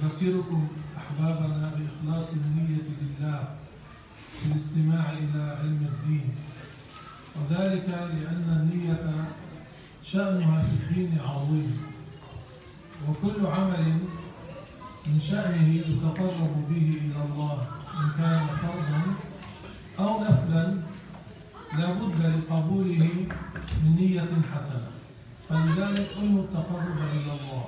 أذكركم أحبابنا بإخلاص النية لله في الاستماع إلى علم الدين، وذلك لأن النية شأنها في الدين عظيم، وكل عمل من شأنه يتقرب به إلى الله إن كان فرضا أو نفلا لا بد لقبوله من نية حسنة، فلذلك أنه التقرب إلى الله.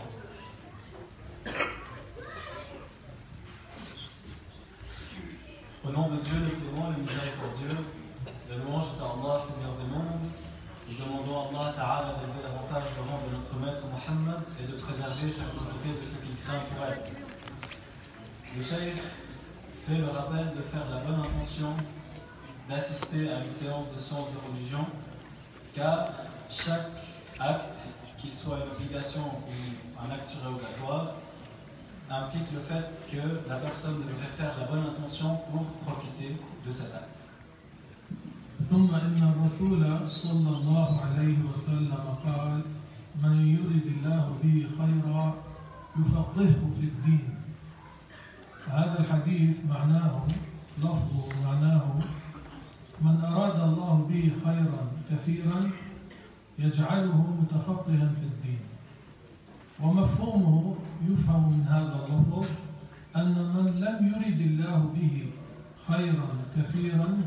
Au nom de Dieu, le clément, le miséricordieux, la louange est à Allah, Seigneur des mondes. Nous demandons à Allah Ta'ala d'élever davantage le rang de notre maître Mohammed et de préserver sa communauté de ce qu'il craint pour elle. Le cheikh fait le rappel de faire la bonne intention d'assister à une séance de sciences de religion, car chaque acte, qu'il soit une obligation ou un acte surérogatoire, implique le fait que la personne devrait faire la bonne intention pour profiter de cet acte. ثم إن الرسول صلى الله عليه وسلم قال: من يرد الله به خيرا يفقهه في الدين. هذا الحديث معناه لفظه معناه من أراد الله به خيرا كثيرا يجعله متفقها في الدين. ومفهومه يفهم من هذا اللفظ أن من لم يرد الله به خيرا كثيرا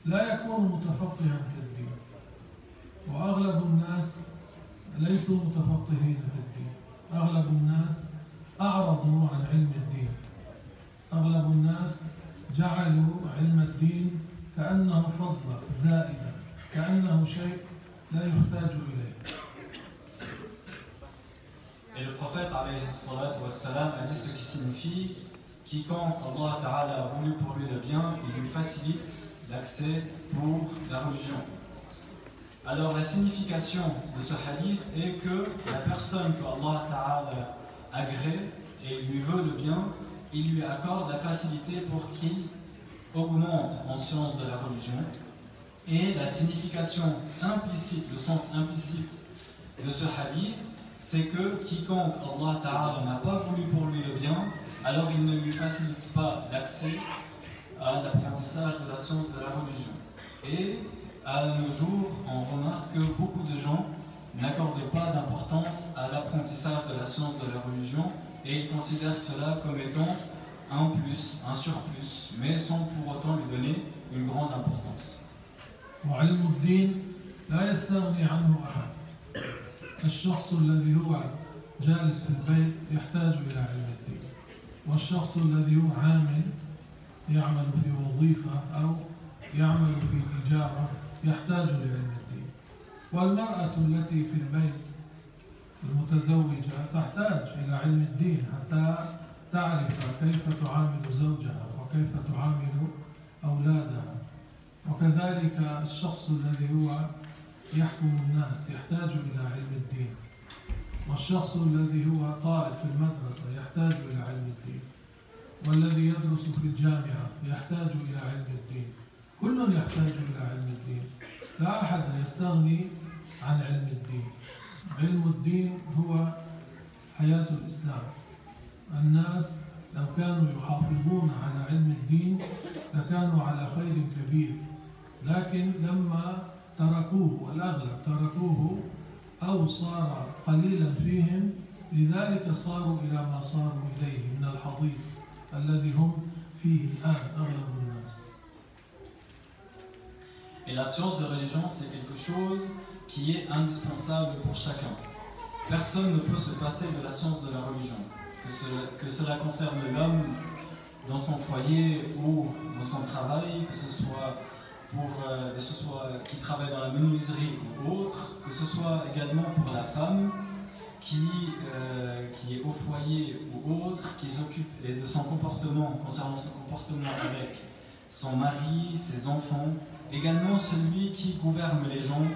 لا يكون متفقها في الدين، وأغلب الناس ليسوا متفقهين في الدين. أغلب الناس أعرضوا عن علم الدين، أغلب الناس جعلوا علم الدين كأنه فضل زائدة، كأنه شيء لا يحتاج إليه. Et le prophète a dit ce qui signifie: quiconque Allah Ta'ala a voulu pour lui le bien, il lui facilite l'accès pour la religion. Alors la signification de ce hadith est que la personne que Allah Ta'ala agrée et lui veut le bien, il lui accorde la facilité pour qu'il augmente en science de la religion. Et la signification implicite, le sens implicite de ce hadith, c'est que quiconque Allah Ta'ala n'a pas voulu pour lui le bien, alors il ne lui facilite pas l'accès à l'apprentissage de la science de la religion. Et à nos jours, on remarque que beaucoup de gens n'accordaient pas d'importance à l'apprentissage de la science de la religion et ils considèrent cela comme étant un plus, un surplus, mais sans pour autant lui donner une grande importance. وعلم الدين لا يستغني عنه أحد. الشخص الذي هو جالس في البيت يحتاج إلى علم الدين، والشخص الذي هو عامل يعمل في وظيفة أو يعمل في تجارة يحتاج لعلم الدين، والمرأة التي في البيت المتزوجة تحتاج إلى علم الدين حتى تعرف كيف تعامل زوجها وكيف تعامل أولادها. وكذلك الشخص الذي هو يحكم الناس يحتاج إلى علم الدين، والشخص الذي هو طالب في المدرسة يحتاج إلى علم الدين، والذي يدرس في الجامعة يحتاج إلى علم الدين. كل يحتاج إلى علم الدين، لا أحد يستغني عن علم الدين. علم الدين هو حياة الإسلام. الناس لو كانوا يحافظون على علم الدين لكانوا على خير كبير، لكن لما تركوه والأغلب تركوه أو صار قليلا فيهم، لذلك صاروا إلى ما صاروا إليه من الحضيض الذي هم فيه الآن أغلب الناس. Et la science de religion, c'est quelque chose qui est indispensable pour chacun. personne ne peut se passer de la science de la religion, que cela concerne l'homme dans son foyer ou dans son travail, que ce soit qui travaille dans la menuiserie ou autre, que ce soit également pour la femme qui est au foyer ou autre, qui s'occupe de son comportement, concernant son comportement avec son mari, ses enfants, également celui qui gouverne les gens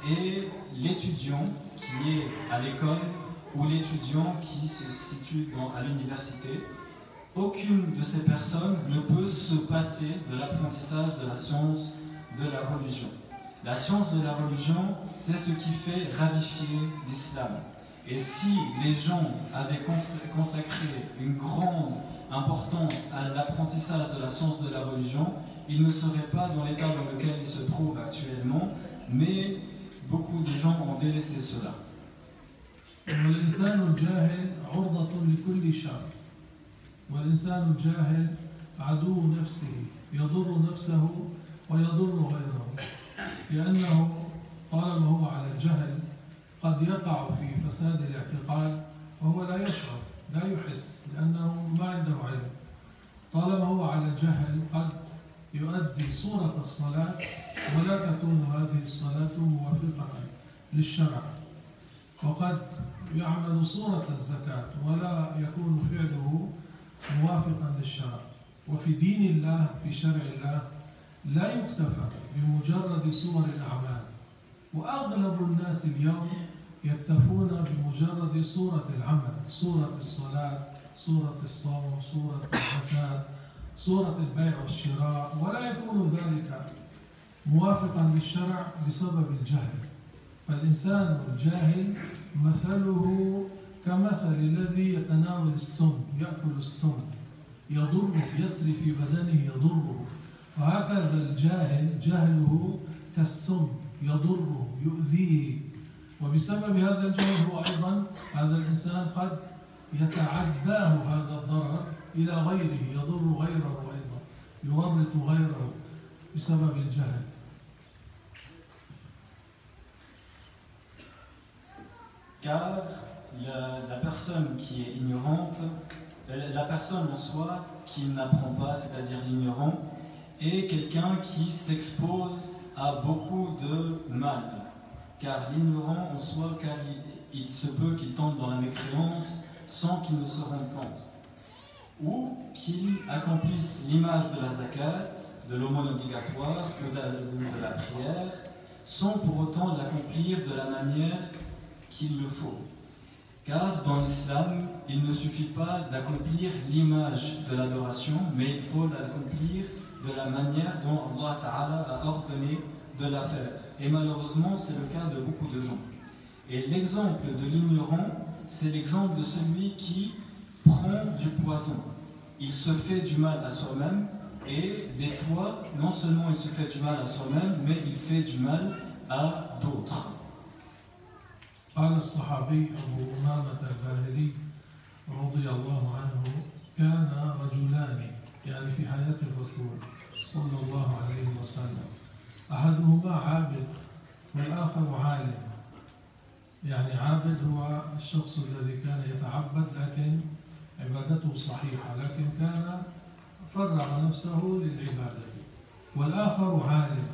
et l'étudiant qui est à l'école ou l'étudiant qui se situe à l'université. Aucune de ces personnes ne peut se passer de l'apprentissage de la science de la religion. La science de la religion, c'est ce qui fait ravifier l'islam. Et si les gens avaient consacré une grande importance à l'apprentissage de la science de la religion, ils ne seraient pas dans l'état dans lequel ils se trouvent actuellement, mais beaucoup de gens ont délaissé cela. والإنسان الجاهل عرضة لكل شر، والإنسان الجاهل عدو نفسه، يضر نفسه ويضر غيره، لأنه طالما هو على الجهل قد يقع في فساد الاعتقاد وهو لا يشعر، لا يحس، لأنه ما عنده علم. طالما هو على جهل قد يؤدي صورة الصلاة ولا تكون هذه الصلاة موافقة للشرع، وقد يعمل صورة الزكاة ولا يكون فعله موافقا للشرع. وفي دين الله، في شرع الله، لا يكتفى بمجرد صور الأعمال، وأغلب الناس اليوم يكتفون بمجرد صورة العمل، صورة الصلاة، صورة الصوم، صورة الزكاة، صورة البيع والشراء، ولا يكون ذلك موافقا للشرع بسبب الجهل. فالإنسان الجاهل مثله كمثل الذي يتناول السم، يأكل السم، يضره، يسري في بدنه يضره. وهكذا الجاهل جهله كالسم، يضره، يؤذيه. وبسبب هذا الجهل هو أيضا هذا الإنسان قد يتعداه هذا الضرر إلى غيره، يضر غيره أيضا، يورط غيره بسبب الجهل. Car la personne qui est ignorante, la personne en soi qui n'apprend pas, c'est-à-dire l'ignorant, est quelqu'un qui s'expose à beaucoup de mal. Car l'ignorant en soi, car il se peut qu'il tombe dans la mécréance sans qu'il ne se rende compte. Ou qu'il accomplisse l'image de la zakat, de l'aumône obligatoire ou de la prière, sans pour autant l'accomplir de la manière qu'il le faut. Car dans l'islam, il ne suffit pas d'accomplir l'image de l'adoration, mais il faut l'accomplir de la manière dont Allah Ta'ala a ordonné de la faire. Et malheureusement, c'est le cas de beaucoup de gens. Et l'exemple de l'ignorant, c'est l'exemple de celui qui prend du poison. Il se fait du mal à soi-même, et des fois, non seulement il se fait du mal à soi-même, mais il fait du mal à d'autres. قال الصحابي أبو أمامة الباهلي رضي الله عنه: كان رجلان يعني في حياة الرسول صلى الله عليه وسلم، أحدهما عابد والآخر عالم. يعني عابد هو الشخص الذي كان يتعبد لكن عبادته صحيحة، لكن كان فرغ نفسه للعبادة. والآخر عالم.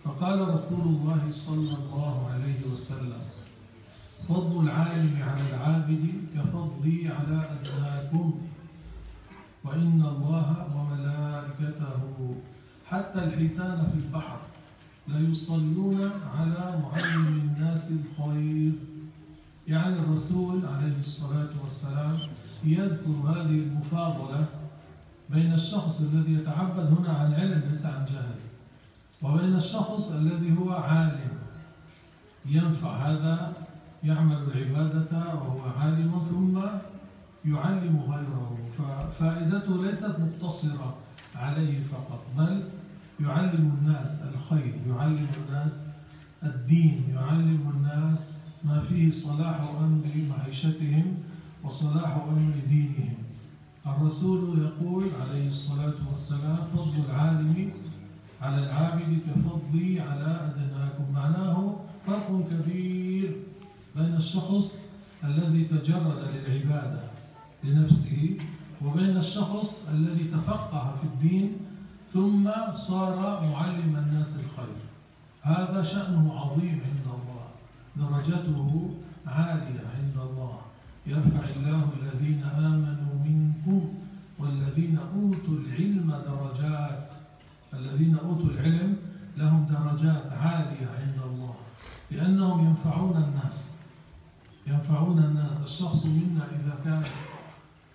فقال رسول الله صلى الله عليه وسلم: فضل العالم على العابد كفضلي على أدناكم، وإن الله وملائكته حتى الحيتان في البحر ليصلون على معلم الناس الخير. يعني الرسول عليه الصلاة والسلام يذكر هذه المفاضلة بين الشخص الذي يتعبد هنا عن علم ليس عن جهل، وبين الشخص الذي هو عالم ينفع، هذا يعمل العبادة وهو عالم ثم يعلم غيره، ففائدته ليست مقتصرة عليه فقط، بل يعلم الناس الخير، يعلم الناس الدين، يعلم الناس ما فيه صلاح أمر معيشتهم وصلاح أمر دينهم. الرسول يقول عليه الصلاة والسلام: فضل العالم على العابد كفضلي على أدناكم. معناه فرق كبير بين الشخص الذي تجرد للعبادة لنفسه وبين الشخص الذي تفقه في الدين ثم صار معلم الناس الخير. هذا شأنه عظيم عند الله، درجته عالية عند الله. يرفع الله الذين آمنوا منكم والذين أوتوا العلم درجات. الذين أوتوا العلم لهم درجات عالية عند الله لأنهم ينفعون الناس. ينفعون الناس. الشخص منا إذا كان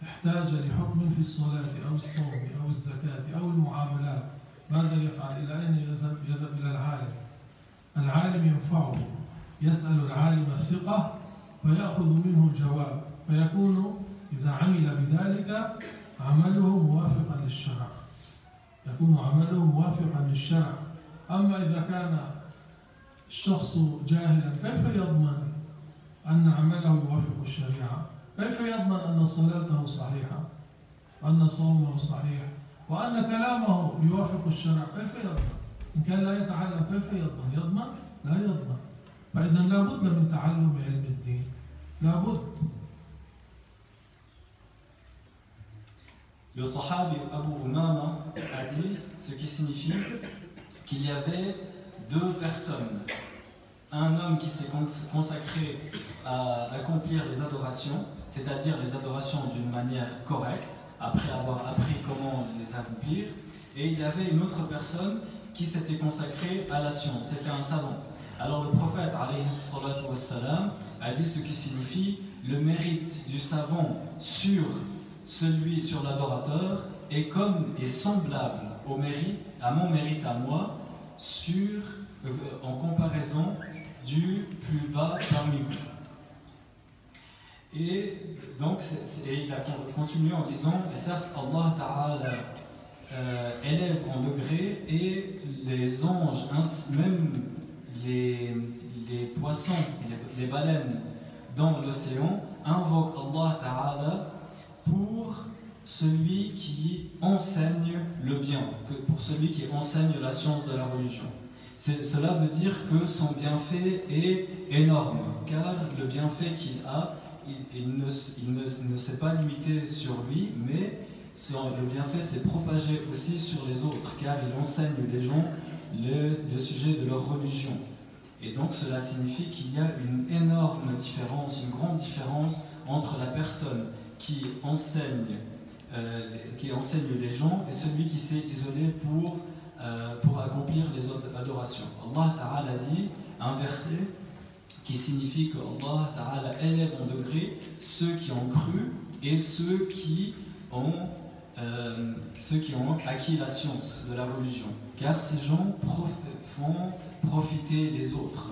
احتاج لحكم في الصلاة أو الصوم أو الزكاة أو المعاملات ماذا يفعل؟ إلى أين يذهب؟ يذهب إلى العالم. العالم ينفعه، يسأل العالم الثقة فيأخذ منه الجواب، فيكون إذا عمل بذلك عمله موافقا للشرع. يكون عمله موافقا للشرع. أما إذا كان الشخص جاهلا كيف يضمن أن عمله يوافق الشريعة؟ كيف يضمن أن صلاته صحيحة؟ وأن صومه صحيح؟ وأن كلامه يوافق الشرع؟ كيف يضمن؟ إن كان لا يتعلم كيف يضمن؟ يضمن؟ لا يضمن. فإذا لا بد من تعلم علم الدين. لا بد. Le sahabi Abu Umama a dit ce qui signifie qu'il y avait deux personnes. Un homme qui s'est consacré à accomplir les adorations, c'est-à-dire les adorations d'une manière correcte, après avoir appris comment les accomplir. Et il y avait une autre personne qui s'était consacrée à la science, c'était un savant. Alors le prophète alayhi salatu wassalam, a dit ce qui signifie le mérite du savant sur l'adorateur est semblable au mérite, à mon mérite à moi, en comparaison du plus bas parmi vous. Et donc il a continué en disant, et certes Allah Ta'ala élève en degrés et les anges, même les poissons, les baleines dans l'océan invoquent Allah Ta'ala pour celui qui enseigne le bien, pour celui qui enseigne la science de la religion. Cela veut dire que son bienfait est énorme, car le bienfait qu'il a, il ne s'est pas limité sur lui, mais le bienfait s'est propagé aussi sur les autres, car il enseigne les gens le sujet de leur religion. Et donc cela signifie qu'il y a une énorme différence, une grande différence entre la personne qui enseigne les gens et celui qui s'est isolé pour accomplir les adorations. Allah Ta'ala dit un verset qui signifie que Allah Ta'ala élève en degré ceux qui ont cru et ceux qui ont acquis la science de la religion. Car ces gens font profiter les autres.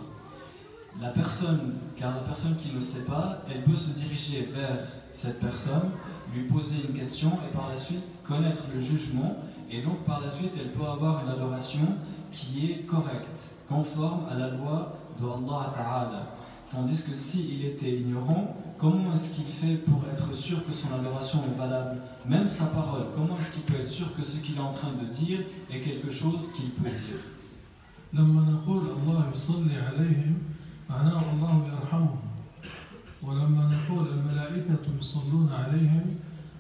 Car la personne qui ne sait pas, elle peut se diriger vers cette personne, lui poser une question et par la suite connaître le jugement, et donc par la suite elle peut avoir une adoration qui est correcte, conforme à la loi de Allah Ta'ala. Tandis que s'il était ignorant, comment est-ce qu'il fait pour être sûr que son adoration est valable? Même sa parole, comment est-ce qu'il peut être sûr que ce qu'il est en train de dire est quelque chose qu'il peut dire? لما نقول الله يصلي عليهم معناه الله يرحمهم، ولما نقول الملائكة يصلون عليهم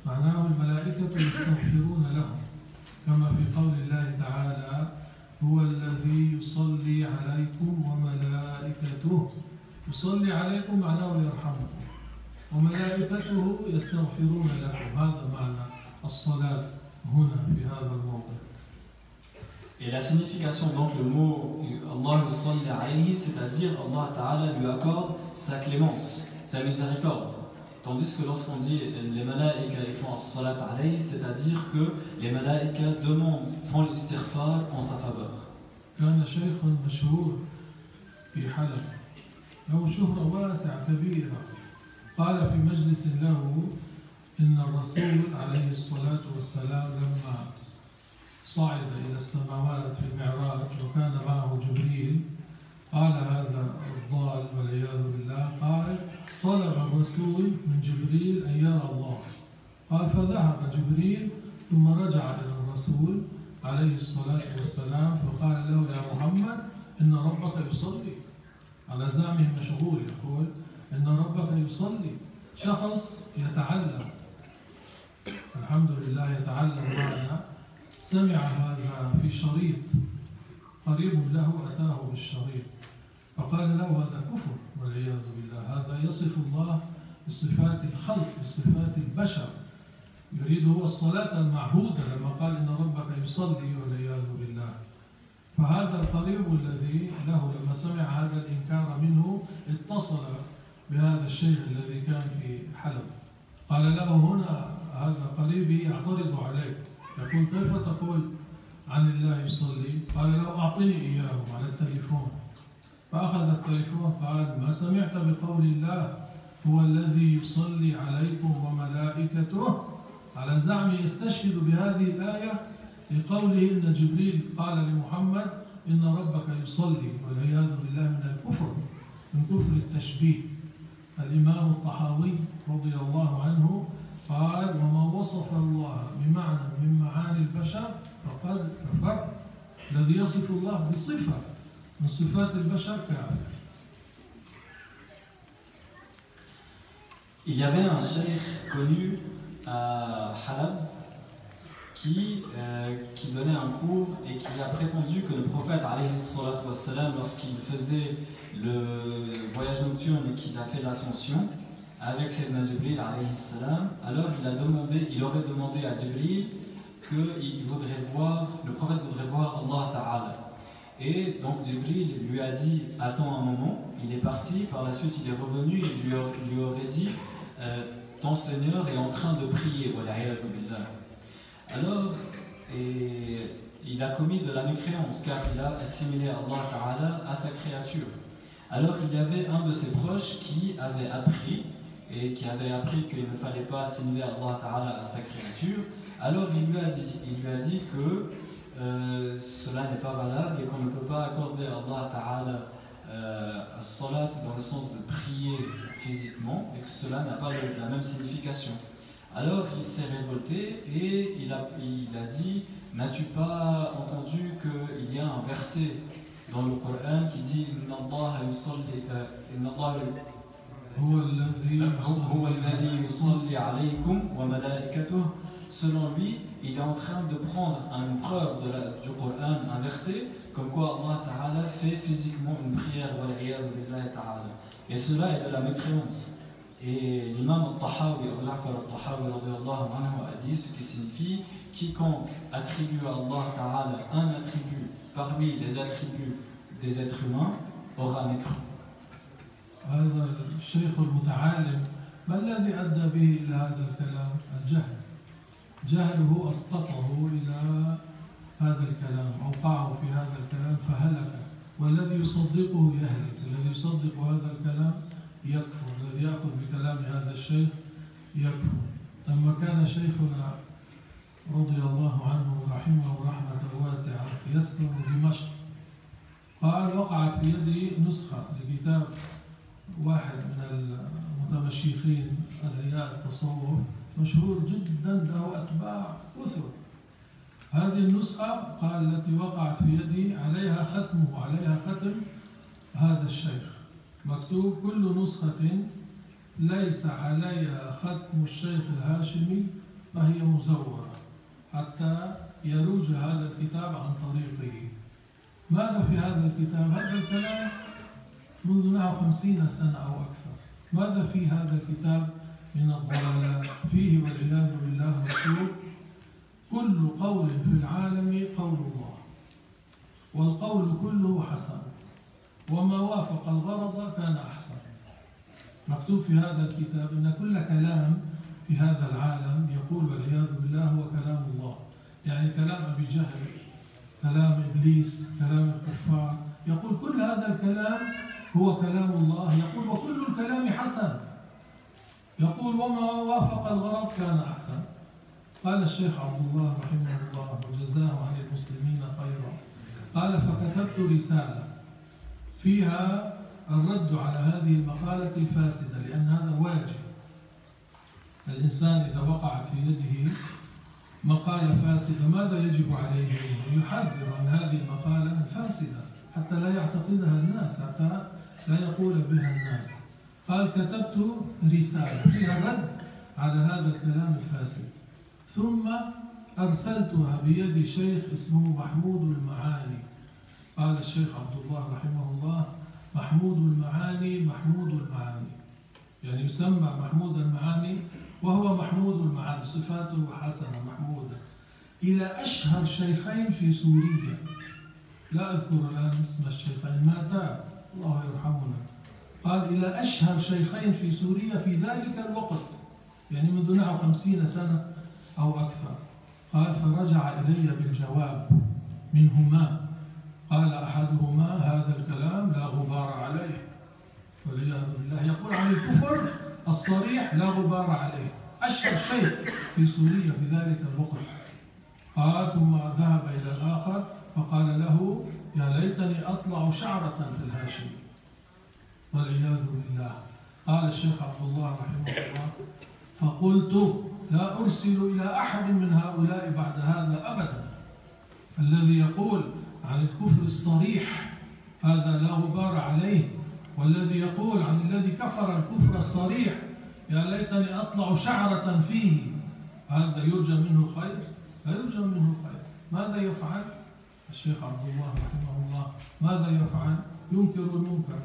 معناه الملائكة يستغفرون لهم، كما في قول الله تعالى هو الذي يصلي عليكم وملائكته. يصلي عليكم معناه يرحمكم وملائكته يستغفرون لكم. هذا معنى الصلاة هنا في هذا الموضع. Et la signification, donc le mot Allah yusalli alayhi, c'est-à-dire Allah Ta'ala lui accorde sa clémence, sa miséricorde. Tandis que lorsqu'on dit les malaïkas font salat alayhi, c'est-à-dire que les malaïkas font l'istighfar en sa faveur. كان شيخ مشهور في حلب له شهرة واسعة كبيرة، قال في مجلس له إن الرسول عليه الصلاة والسلام لما صعد إلى السماوات في المعراج وكان معه جبريل، قال هذا الضال والعياذ بالله، قال طلب الرسول من جبريل أن يرى الله، قال فذهب جبريل ثم رجع إلى الرسول عليه الصلاة والسلام فقال له يا محمد إن ربك يصلي. على زعمه مشغول، يقول إن ربك يصلي. شخص يتعلم، الحمد لله يتعلم معنا، سمع هذا في شريط، قريب له أتاه بالشريط فقال له هذا كفر والعياذ بالله، هذا يصف الله بصفات الخلق بصفات البشر، يريد هو الصلاة المعهودة لما قال إن ربك يصلي والعياذ بالله. فهذا القريب الذي له لما سمع هذا الإنكار منه اتصل بهذا الشيخ الذي كان في حلب، قال له هنا هذا قريبي يعترض عليك، يقول كيف تقول عن الله يصلي؟ قال له أعطني إياه على التليفون. فأخذ التليفون قال ما سمعت بقول الله هو الذي يصلي عليكم وملائكته، على زعمه يستشهد بهذه الآية لقوله إن جبريل قال لمحمد إن ربك يصلي، والعياذ بالله من الكفر، من كفر التشبيه. الإمام الطحاوي رضي الله عنه قال وما وصف الله بمعنى من معاني البشر فقد كفر. الذي يصف الله بصفة من صفات البشر كافر. Il y avait un cheikh connu à Halab qui donnait un cours et qui a prétendu que le prophète alayhi salatu wassalam, lorsqu'il faisait le voyage nocturne et qu'il a fait l'ascension avec Sayyidina Jibril alayhi salam, alors il aurait demandé à Jibril que le prophète voudrait voir Allah Ta'ala. Et donc Jibril lui a dit attends un moment, il est parti, par la suite il est revenu et il lui aurait dit ton Seigneur est en train de prier. Alors il a commis de la mécréance car il a assimilé Allah Ta'ala à sa créature. Alors il y avait un de ses proches qui avait appris qu'il ne fallait pas assimiler Allah Ta'ala à sa créature. Alors il lui a dit que cela n'est pas valable et qu'on ne peut pas accorder à Allah Ta'ala as-salat dans le sens de prier physiquement et que cela n'a pas la même signification. Alors il s'est révolté et il a dit n'as-tu pas entendu qu'il y a un verset dans le Coran qui dit Inna Allah yusalli huwa alladhi yusalli alaykum wa malaikatuh. Selon lui, il est en train de prendre une preuve du Coran, un verset, comme quoi Allah Ta'ala fait physiquement une prière, et cela est de la mécréance. Et l'imam al-Tahawi, Abu Ja'far al-Tahawi, a dit ce qui signifie quiconque attribue à Allah Ta'ala un attribut parmi les attributs des êtres humains aura mécru. هذا الشيخ المتعالم ما الذي أدى به إلى هذا الكلام؟ الجهل. جهله أسقطه إلى هذا الكلام، أوقعه في هذا الكلام فهلك. والذي يصدقه يهلك، الذي يصدق هذا الكلام يكفر، الذي يأخذ بكلام هذا الشيخ يكفر. لما كان شيخنا رضي الله عنه رحمه رحمة واسعة يسكن دمشق، قال وقعت في يدي نسخة لكتاب واحد من المتمشيخين أدعياء التصوف مشهور جدا له أتباع كثر. هذه النسخة قال التي وقعت في يدي عليها ختمه، عليها ختم هذا الشيخ، مكتوب كل نسخة ليس عليها ختم الشيخ الهاشمي فهي مزورة حتى يروج هذا الكتاب عن طريقه. ماذا في هذا الكتاب؟ هذا الكلام منذ نحو 50 سنة أو أكثر. ماذا في هذا الكتاب من الضلالات؟ فيه والعياذ بالله مكتوب كل قول في العالم قول الله والقول كله حسن وما وافق الغرض كان أحسن. مكتوب في هذا الكتاب إن كل كلام في هذا العالم يقول والعياذ بالله هو كلام الله، يعني كلام أبي جهل، كلام إبليس، كلام الكفار، يقول كل هذا الكلام هو كلام الله، يقول وكل الكلام حسن، يقول وما وافق الغرض كان أحسن. قال الشيخ عبد الله رحمه الله وجزاه عن المسلمين خيرا، قال فكتبت رسالة فيها الرد على هذه المقالة الفاسدة، لأن هذا واجب. الإنسان إذا وقعت في يده مقالة فاسدة ماذا يجب عليه؟ يحذر عن هذه المقالة الفاسدة حتى لا يعتقدها الناس، حتى لا يقول بها الناس. قال كتبت رسالة فيها الرد على هذا الكلام الفاسد، ثم أرسلتها بيد شيخ اسمه محمود المعاني. قال الشيخ عبد الله رحمه الله: محمود المعاني، محمود المعاني، يعني يسمى محمود المعاني وهو محمود المعاني، صفاته حسنة محمودة، إلى أشهر شيخين في سوريا، لا أذكر الآن اسم الشيخين، ماتا الله يرحمنا. قال إلى أشهر شيخين في سوريا في ذلك الوقت، يعني منذ نحو 50 سنة أو أكثر. قال فرجع إلي بالجواب منهما، قال أحدهما: هذا الكلام لا غبار عليه، والعياذ بالله، يقول عن الكفر الصريح لا غبار عليه، أشهر شيخ في سوريا في ذلك الوقت. قال ثم ذهب إلى الآخر فقال له: يا ليتني أطلع شعرة في الهاشم، والعياذ بالله. قال الشيخ عبد الله رحمه الله: فقلت لا أرسل إلى أحد من هؤلاء بعد هذا أبدا، الذي يقول عن الكفر الصريح هذا لا غبار عليه، والذي يقول عن الذي كفر الكفر الصريح يا ليتني أطلع شعرة فيه، هذا يرجى منه خير؟ لا يرجى منه خير. ماذا يفعل الشيخ عبد الله رحمه الله؟ ماذا يفعل؟ ينكر المنكر،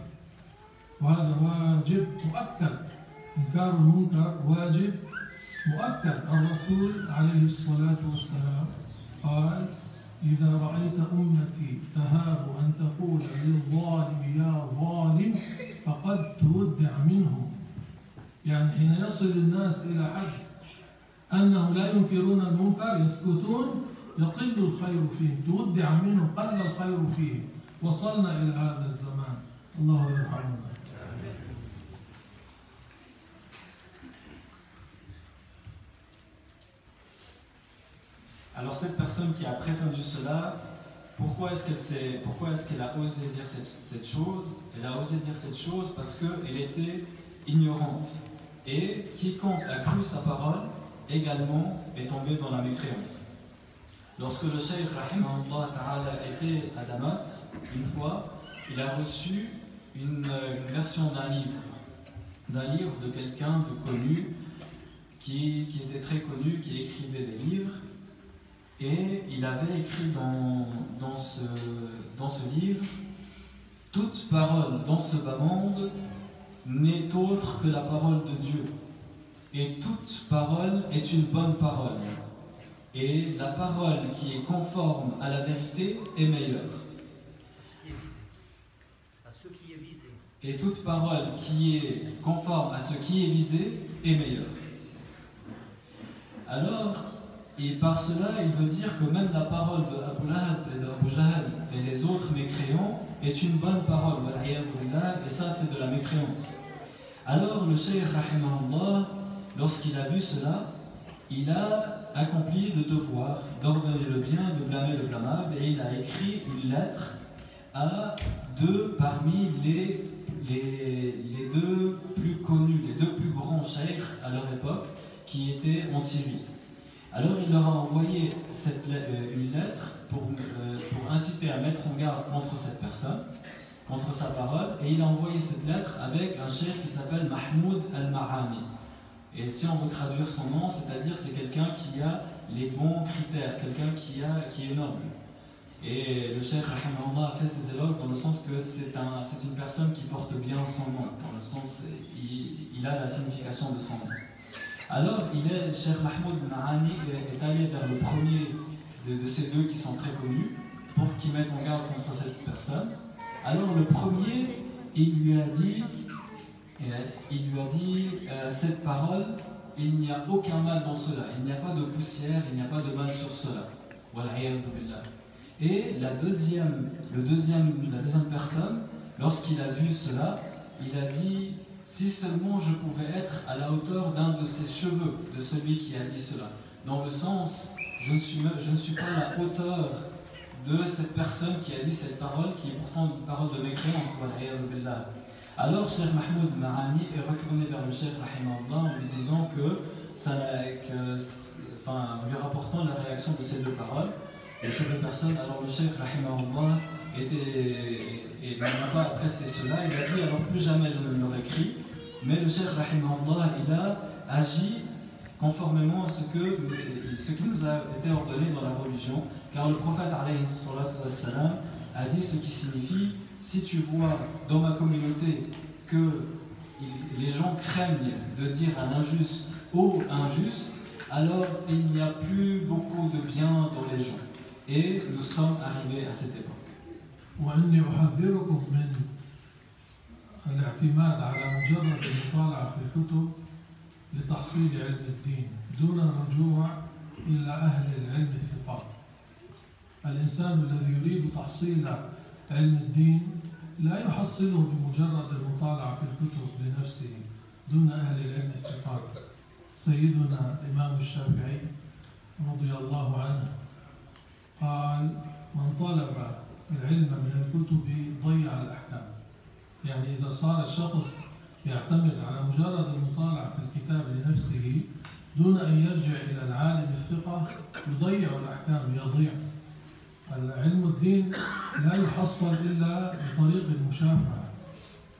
وهذا واجب مؤكد، إنكار المنكر واجب مؤكد. الرسول عليه الصلاة والسلام قال: إذا رأيت أمتي تهاب أن تقول للظالم يا ظالم فقد تودع منهم. يعني حين يصل الناس إلى حد أنهم لا ينكرون المنكر، يسكتون، يقل الخير فيهم، تودع منهم، قل الخير فيهم. وصلنا إلى هذا الزمان، الله يرحمنا. Alors cette personne qui a prétendu cela, pourquoi est-ce qu'elle a osé dire cette chose? Elle a osé dire cette chose parce qu'elle était ignorante. Et quiconque a cru sa parole également est tombé dans la mécréance. Lorsque le cheikh rahimahullah ta'ala était à Damas, une fois, il a reçu une version d'un livre de quelqu'un de connu, qui était très connu, qui écrivait des livres. Et il avait écrit dans ce livre: toute parole dans ce bas monde n'est autre que la parole de Dieu, et toute parole est une bonne parole, et la parole qui est conforme à la vérité est meilleure. Et toute parole qui est conforme à ce qui est visé est meilleure. Alors, et par cela, il veut dire que même la parole de Abu Lahab et de Abu Jahl et les autres mécréants est une bonne parole, et ça c'est de la mécréance. Alors le cheikh rahimahullah, lorsqu'il a vu cela, il a accompli le devoir d'ordonner le bien, de blâmer le blâmable, et il a écrit une lettre à deux parmi les deux plus connus, les deux plus grands cheikhs à leur époque qui étaient en Syrie. Alors il leur a envoyé une lettre pour inciter à mettre en garde contre cette personne, contre sa parole, et il a envoyé cette lettre avec un cheikh qui s'appelle Mahmoud al-Marami. Et si on veut traduire son nom, c'est-à-dire c'est quelqu'un qui a les bons critères, quelqu'un qui est noble. Et le cheikh rahimahullah a fait ses éloges dans le sens que c'est une personne qui porte bien son nom, dans le sens il a la signification de son nom. Alors, le cheikh Mahmoud al-Marani est allé vers le premier de ces deux qui sont très connus pour qu'il mette en garde contre cette personne. Alors, le premier, il lui a dit cette parole, il n'y a aucun mal dans cela, il n'y a pas de poussière, il n'y a pas de mal sur cela. Et la deuxième personne, lorsqu'il a vu cela, il a dit: si seulement je pouvais être à la hauteur d'un de ses cheveux, de celui qui a dit cela. Dans le sens, je ne suis pas à la hauteur de cette personne qui a dit cette parole, qui est pourtant une parole de mécréance. Alors, Cheikh Mahmoud Marani est retourné vers le Cheikh rahimahullah en lui disant en lui rapportant la réaction de ces deux paroles. Et ces deux personnes, alors le Cheikh rahimahullah n'a pas apprécié cela. Il a dit: alors plus jamais je ne leur écris, Mais le Cheikh rahimahullah, il a agi conformément à ce qui nous a été ordonné dans la religion, car le prophète alayhi salatu wassalam a dit ce qui signifie: si tu vois dans ma communauté que les gens craignent de dire à l'injuste ô injuste, alors il n'y a plus beaucoup de bien dans les gens. Et nous sommes arrivés à cette époque. وإني أحذركم من الاعتماد على مجرد المطالعة في الكتب لتحصيل علم الدين دون الرجوع إلى أهل العلم الثقات. الإنسان الذي يريد تحصيل علم الدين لا يحصله بمجرد المطالعة في الكتب بنفسه دون أهل العلم الثقات. سيدنا الإمام الشافعي رضي الله عنه قال: من طلب العلم من الكتب ضيع الأحكام. يعني إذا صار الشخص يعتمد على مجرد المطالعة في الكتاب لنفسه دون أن يرجع إلى العالم الثقة يضيع الأحكام، يضيع. العلم الدين لا يحصل إلا بطريق المشافهة،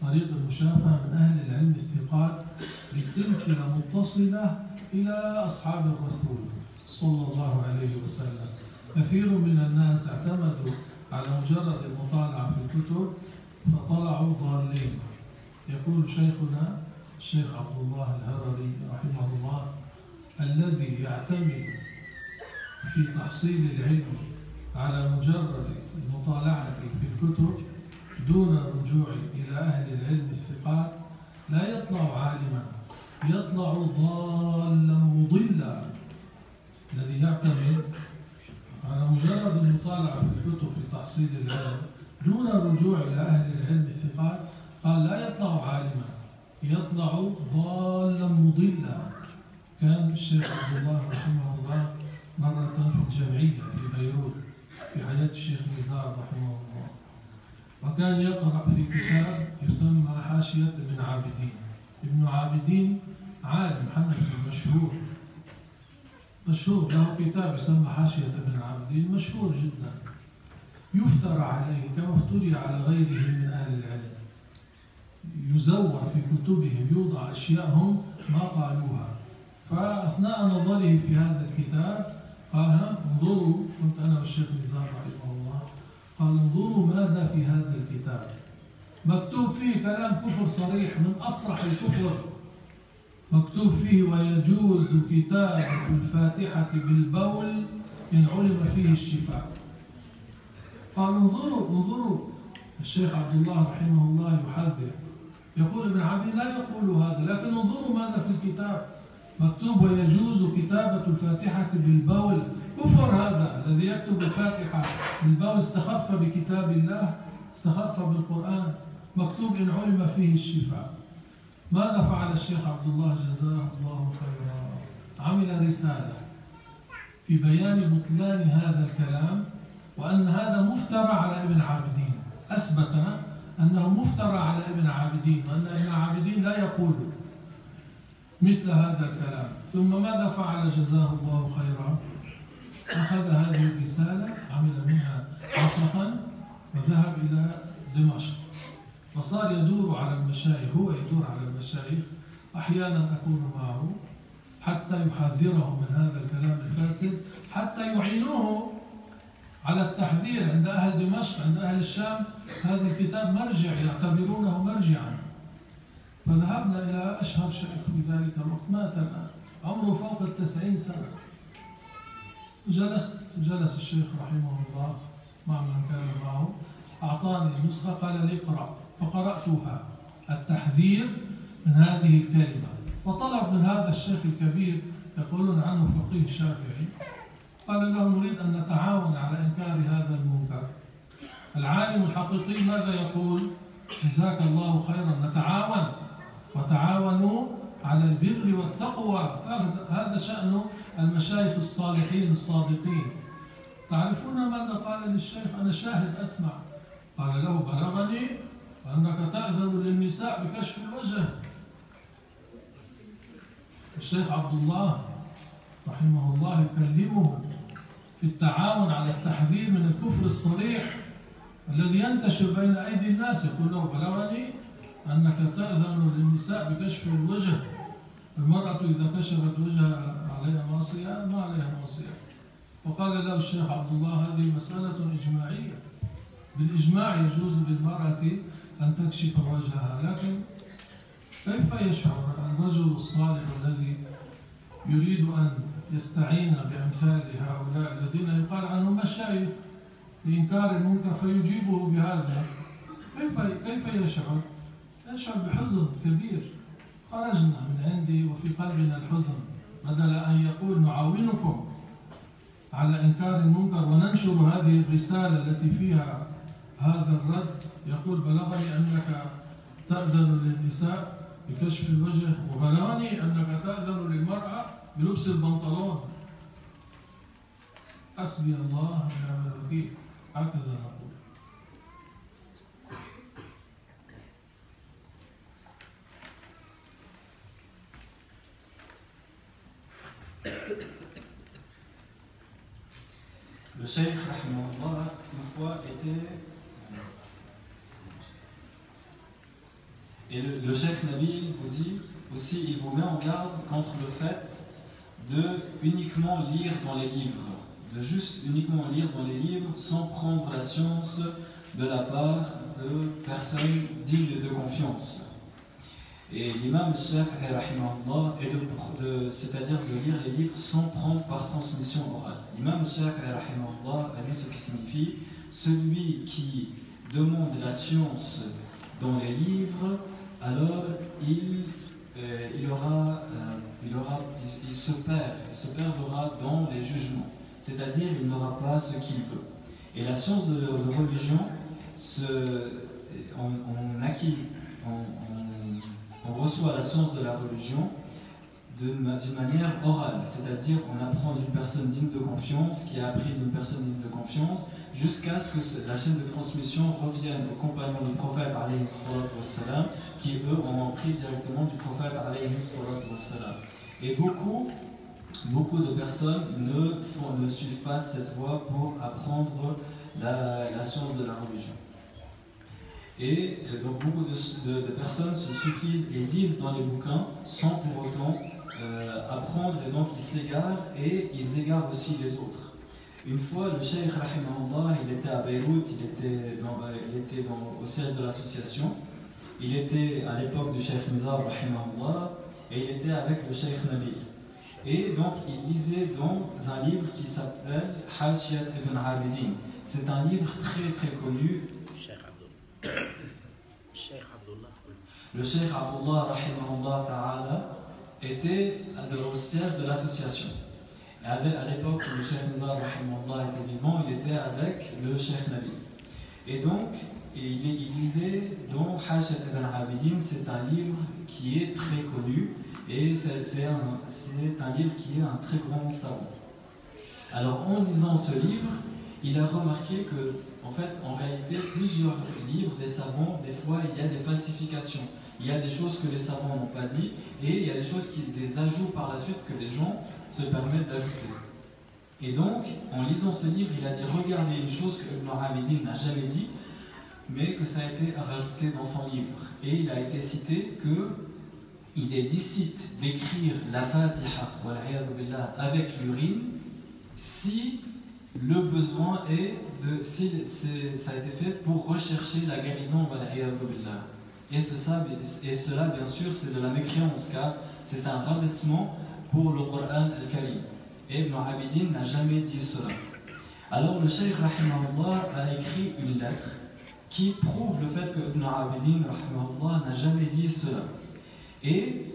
طريق المشافهة من أهل العلم الثقات بسلسلة متصلة إلى أصحاب الرسول صلى الله عليه وسلم. كثير من الناس اعتمدوا على مجرد المطالعة في الكتب فطلعوا ضالين. يقول شيخنا الشيخ عبد الله الهرري رحمه الله: الذي يعتمد في تحصيل العلم على مجرد المطالعة في الكتب دون الرجوع إلى أهل العلم الثقات لا يطلع عالما، يطلع ضالا مضلا. الذي يعتمد على مجرد المطالعة في الكتب في تحصيل العلم دون الرجوع إلى أهل العلم الثقات قال لا يطلع عالما، يطلع ضالا مضلا. كان الشيخ عبد الله رحمه الله مرة في الجمعية في بيروت في حياة الشيخ نزار رحمه الله، وكان يقرأ في كتاب يسمى حاشية ابن عابدين. ابن عابدين عالم حنفي مشهور له كتاب يسمى حاشية ابن عابدين مشهور جدا، يفترى عليه كما افتري على غيره من أهل العلم، يزور في كتبهم، يوضع أشياء هم ما قالوها. فأثناء نظره في هذا الكتاب قال: انظروا، كنت أنا والشيخ نزار رحمه الله، قال: انظروا ماذا في هذا الكتاب، مكتوب فيه كلام كفر صريح من أصرح الكفر، مكتوب فيه: ويجوز كتابة الفاتحة بالبول إن علم فيه الشفاء. قال: انظروا الشيخ عبد الله رحمه الله يحذر، يقول ابن عابدين لا يقول هذا، لكن انظروا ماذا في الكتاب، مكتوب: ويجوز كتابة الفاتحة بالبول. كفر هذا الذي يكتب الفاتحة بالبول، استخف بكتاب الله، استخف بالقرآن، مكتوب إن علم فيه الشفاء. ماذا فعل الشيخ عبد الله جزاه الله خيرا؟ عمل رسالة في بيان بطلان هذا الكلام وأن هذا مفترى على ابن عابدين، أثبت أنه مفترى على ابن عابدين وأن ابن عابدين لا يقول مثل هذا الكلام. ثم ماذا فعل جزاه الله خيرا؟ أخذ هذه الرسالة، عمل منها نسخا وذهب إلى دمشق وصار يدور على المشايخ، هو يدور على المشايخ، أحيانا أكون معه حتى يحذره من هذا الكلام الفاسد، حتى يعينوه على التحذير عند أهل دمشق، عند أهل الشام. هذا الكتاب مرجع، يعتبرونه مرجعا. فذهبنا إلى أشهر شيخ في ذلك الوقت، مات الآن عمره فوق 90 سنة. جلس الشيخ رحمه الله مع من كان معه، أعطاني نسخة قال لي اقرأ، فقرأتها، التحذير من هذه الكلمة. وطلب من هذا الشيخ الكبير يقولون عنه فقيه شافعي، قال له: نريد أن نتعاون على إنكار هذا المنكر. العالم الحقيقي ماذا يقول؟ جزاك الله خيرا، نتعاون، وتعاونوا على البر والتقوى. هذا شأن المشايخ الصالحين الصادقين. تعرفون ماذا قال للشيخ؟ أنا شاهد أسمع. قال له: بلغني أنك تأذن للنساء بكشف الوجه. الشيخ عبد الله رحمه الله يكلمه في التعاون على التحذير من الكفر الصريح الذي ينتشر بين أيدي الناس. يقول له: بلغني أنك تأذن للنساء النساء بكشف الوجه. المرأة إذا كشفت وجهها عليها معصية ما عليها معصية. وقال له الشيخ عبد الله هذه مسألة إجماعية، بالإجماع يجوز للمرأة أن تكشف وجهها، لكن كيف يشعر الرجل الصالح الذي يريد أن يستعين بأمثال هؤلاء الذين يقال عنهم مشايخ لإنكار المنكر فيجيبه بهذا؟ كيف يشعر؟ يشعر بحزن كبير. خرجنا من عندي وفي قلبنا الحزن، بدل أن يقول نعاونكم على إنكار المنكر وننشر هذه الرسالة التي فيها هذا الرد، يقول بلغني أنك تأذن للنساء بكشف الوجه، وبلغني أنك تأذن للمرأة بلبس البنطلون. حسبي الله ونعم الوكيل. هكذا نقول. Le cheikh, rahimahullah, une fois était. Et le cheikh Nabil vous dit aussi, il vous met en garde contre le fait de uniquement lire dans les livres, de juste uniquement lire dans les livres sans prendre la science de la part de personnes dignes de confiance. Et l'imam Shafi'i rahimahullah c'est-à-dire de lire les livres sans prendre par transmission orale. L'imam Shafi'i rahimahullah a dit ce qui signifie celui qui demande la science dans les livres, alors il se perdra dans les jugements, c'est-à-dire il n'aura pas ce qu'il veut. Et la science de religion, on reçoit la science de la religion d'une manière orale, c'est-à-dire on apprend d'une personne digne de confiance qui a appris d'une personne digne de confiance jusqu'à ce que la chaîne de transmission revienne aux compagnons du prophète alayhi salatu wassalam, qui eux ont appris directement du prophète alayhi salatu wassalam. Et beaucoup de personnes ne suivent pas cette voie pour apprendre la science de la religion. Et donc beaucoup de personnes se suffisent et lisent dans les bouquins sans pour autant apprendre, et donc ils s'égarent et ils égarent aussi les autres. Une fois, le cheikh rahimahullah, il était à Beyrouth, il était au siège de l'association. Il était à l'époque du cheikh Mizar rahimahullah et il était avec le cheikh Nabil. Et donc il lisait dans un livre qui s'appelle Hashiyat ibn Abidin. C'est un livre très très connu. Le cheikh Abdullah rahimahullah ta'ala était au siège de l'association. À l'époque où le cheikh Nizar rahimahullah était vivant, il était avec le cheikh Nabi. Et donc, il lisait dans Hashiyat ibn Abidin, c'est un livre qui est très connu et c'est un livre qui est un très grand savant. Alors, en lisant ce livre, il a remarqué que, en réalité, plusieurs livres des savants, des fois, il y a des falsifications. Il y a des choses que les savants n'ont pas dit et il y a des choses, des ajouts par la suite que les gens se permettent d'ajouter. Et donc, en lisant ce livre, il a dit regardez une chose que Ibn Abidin n'a jamais dit, mais que ça a été rajouté dans son livre. Et il a été cité qu'il est licite d'écrire la Fatiha avec l'urine si le besoin est ça a été fait pour rechercher la guérison. Et cela, bien sûr, c'est de la mécréance, car c'est un rabaissement pour le Coran al-Karim. Et Ibn Abidin n'a jamais dit cela. Alors le Cheikh rahimahullah a écrit une lettre qui prouve le fait que Ibn Abidin rahimahullah n'a jamais dit cela. Et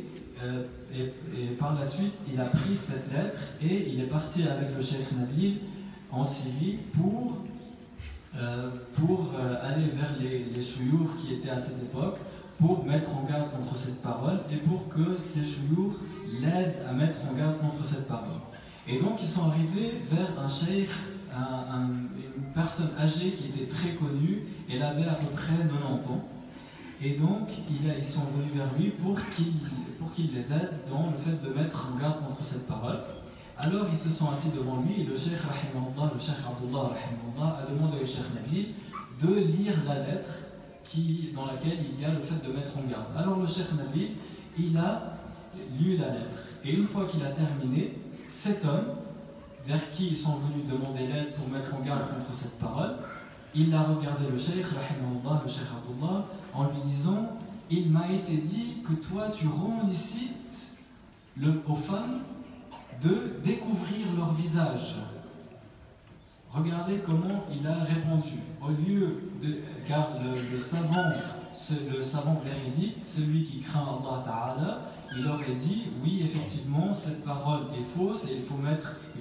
par la suite, il a pris cette lettre et il est parti avec le Cheikh Nabil en Syrie pour aller vers les chouyours qui étaient à cette époque, pour mettre en garde contre cette parole et pour que ces chouyours l'aident à mettre en garde contre cette parole. Et donc ils sont arrivés vers un cheikh, une personne âgée qui était très connue, elle avait à peu près 90 ans. Et donc ils sont venus vers lui pour qu'il les aide dans le fait de mettre en garde contre cette parole. Alors ils se sont assis devant lui et le cheikh rahimahullah, le cheikh Abdullah rahimahullah, a demandé au cheikh Nabil de lire la lettre dans laquelle il y a le fait de mettre en garde. Alors le cheikh Nabil, il a lu la lettre. Et une fois qu'il a terminé, cet homme, vers qui ils sont venus demander l'aide pour mettre en garde contre cette parole, il a regardé le cheikh, rahimahullah, le cheikh Abdullah, en lui disant: il m'a été dit que toi tu rends licite aux femmes de découvrir leur visage. Regardez comment il a répondu. Au lieu de, car le savant véridique, celui qui craint Allah Ta'ala, il aurait dit: oui, effectivement, cette parole est fausse et il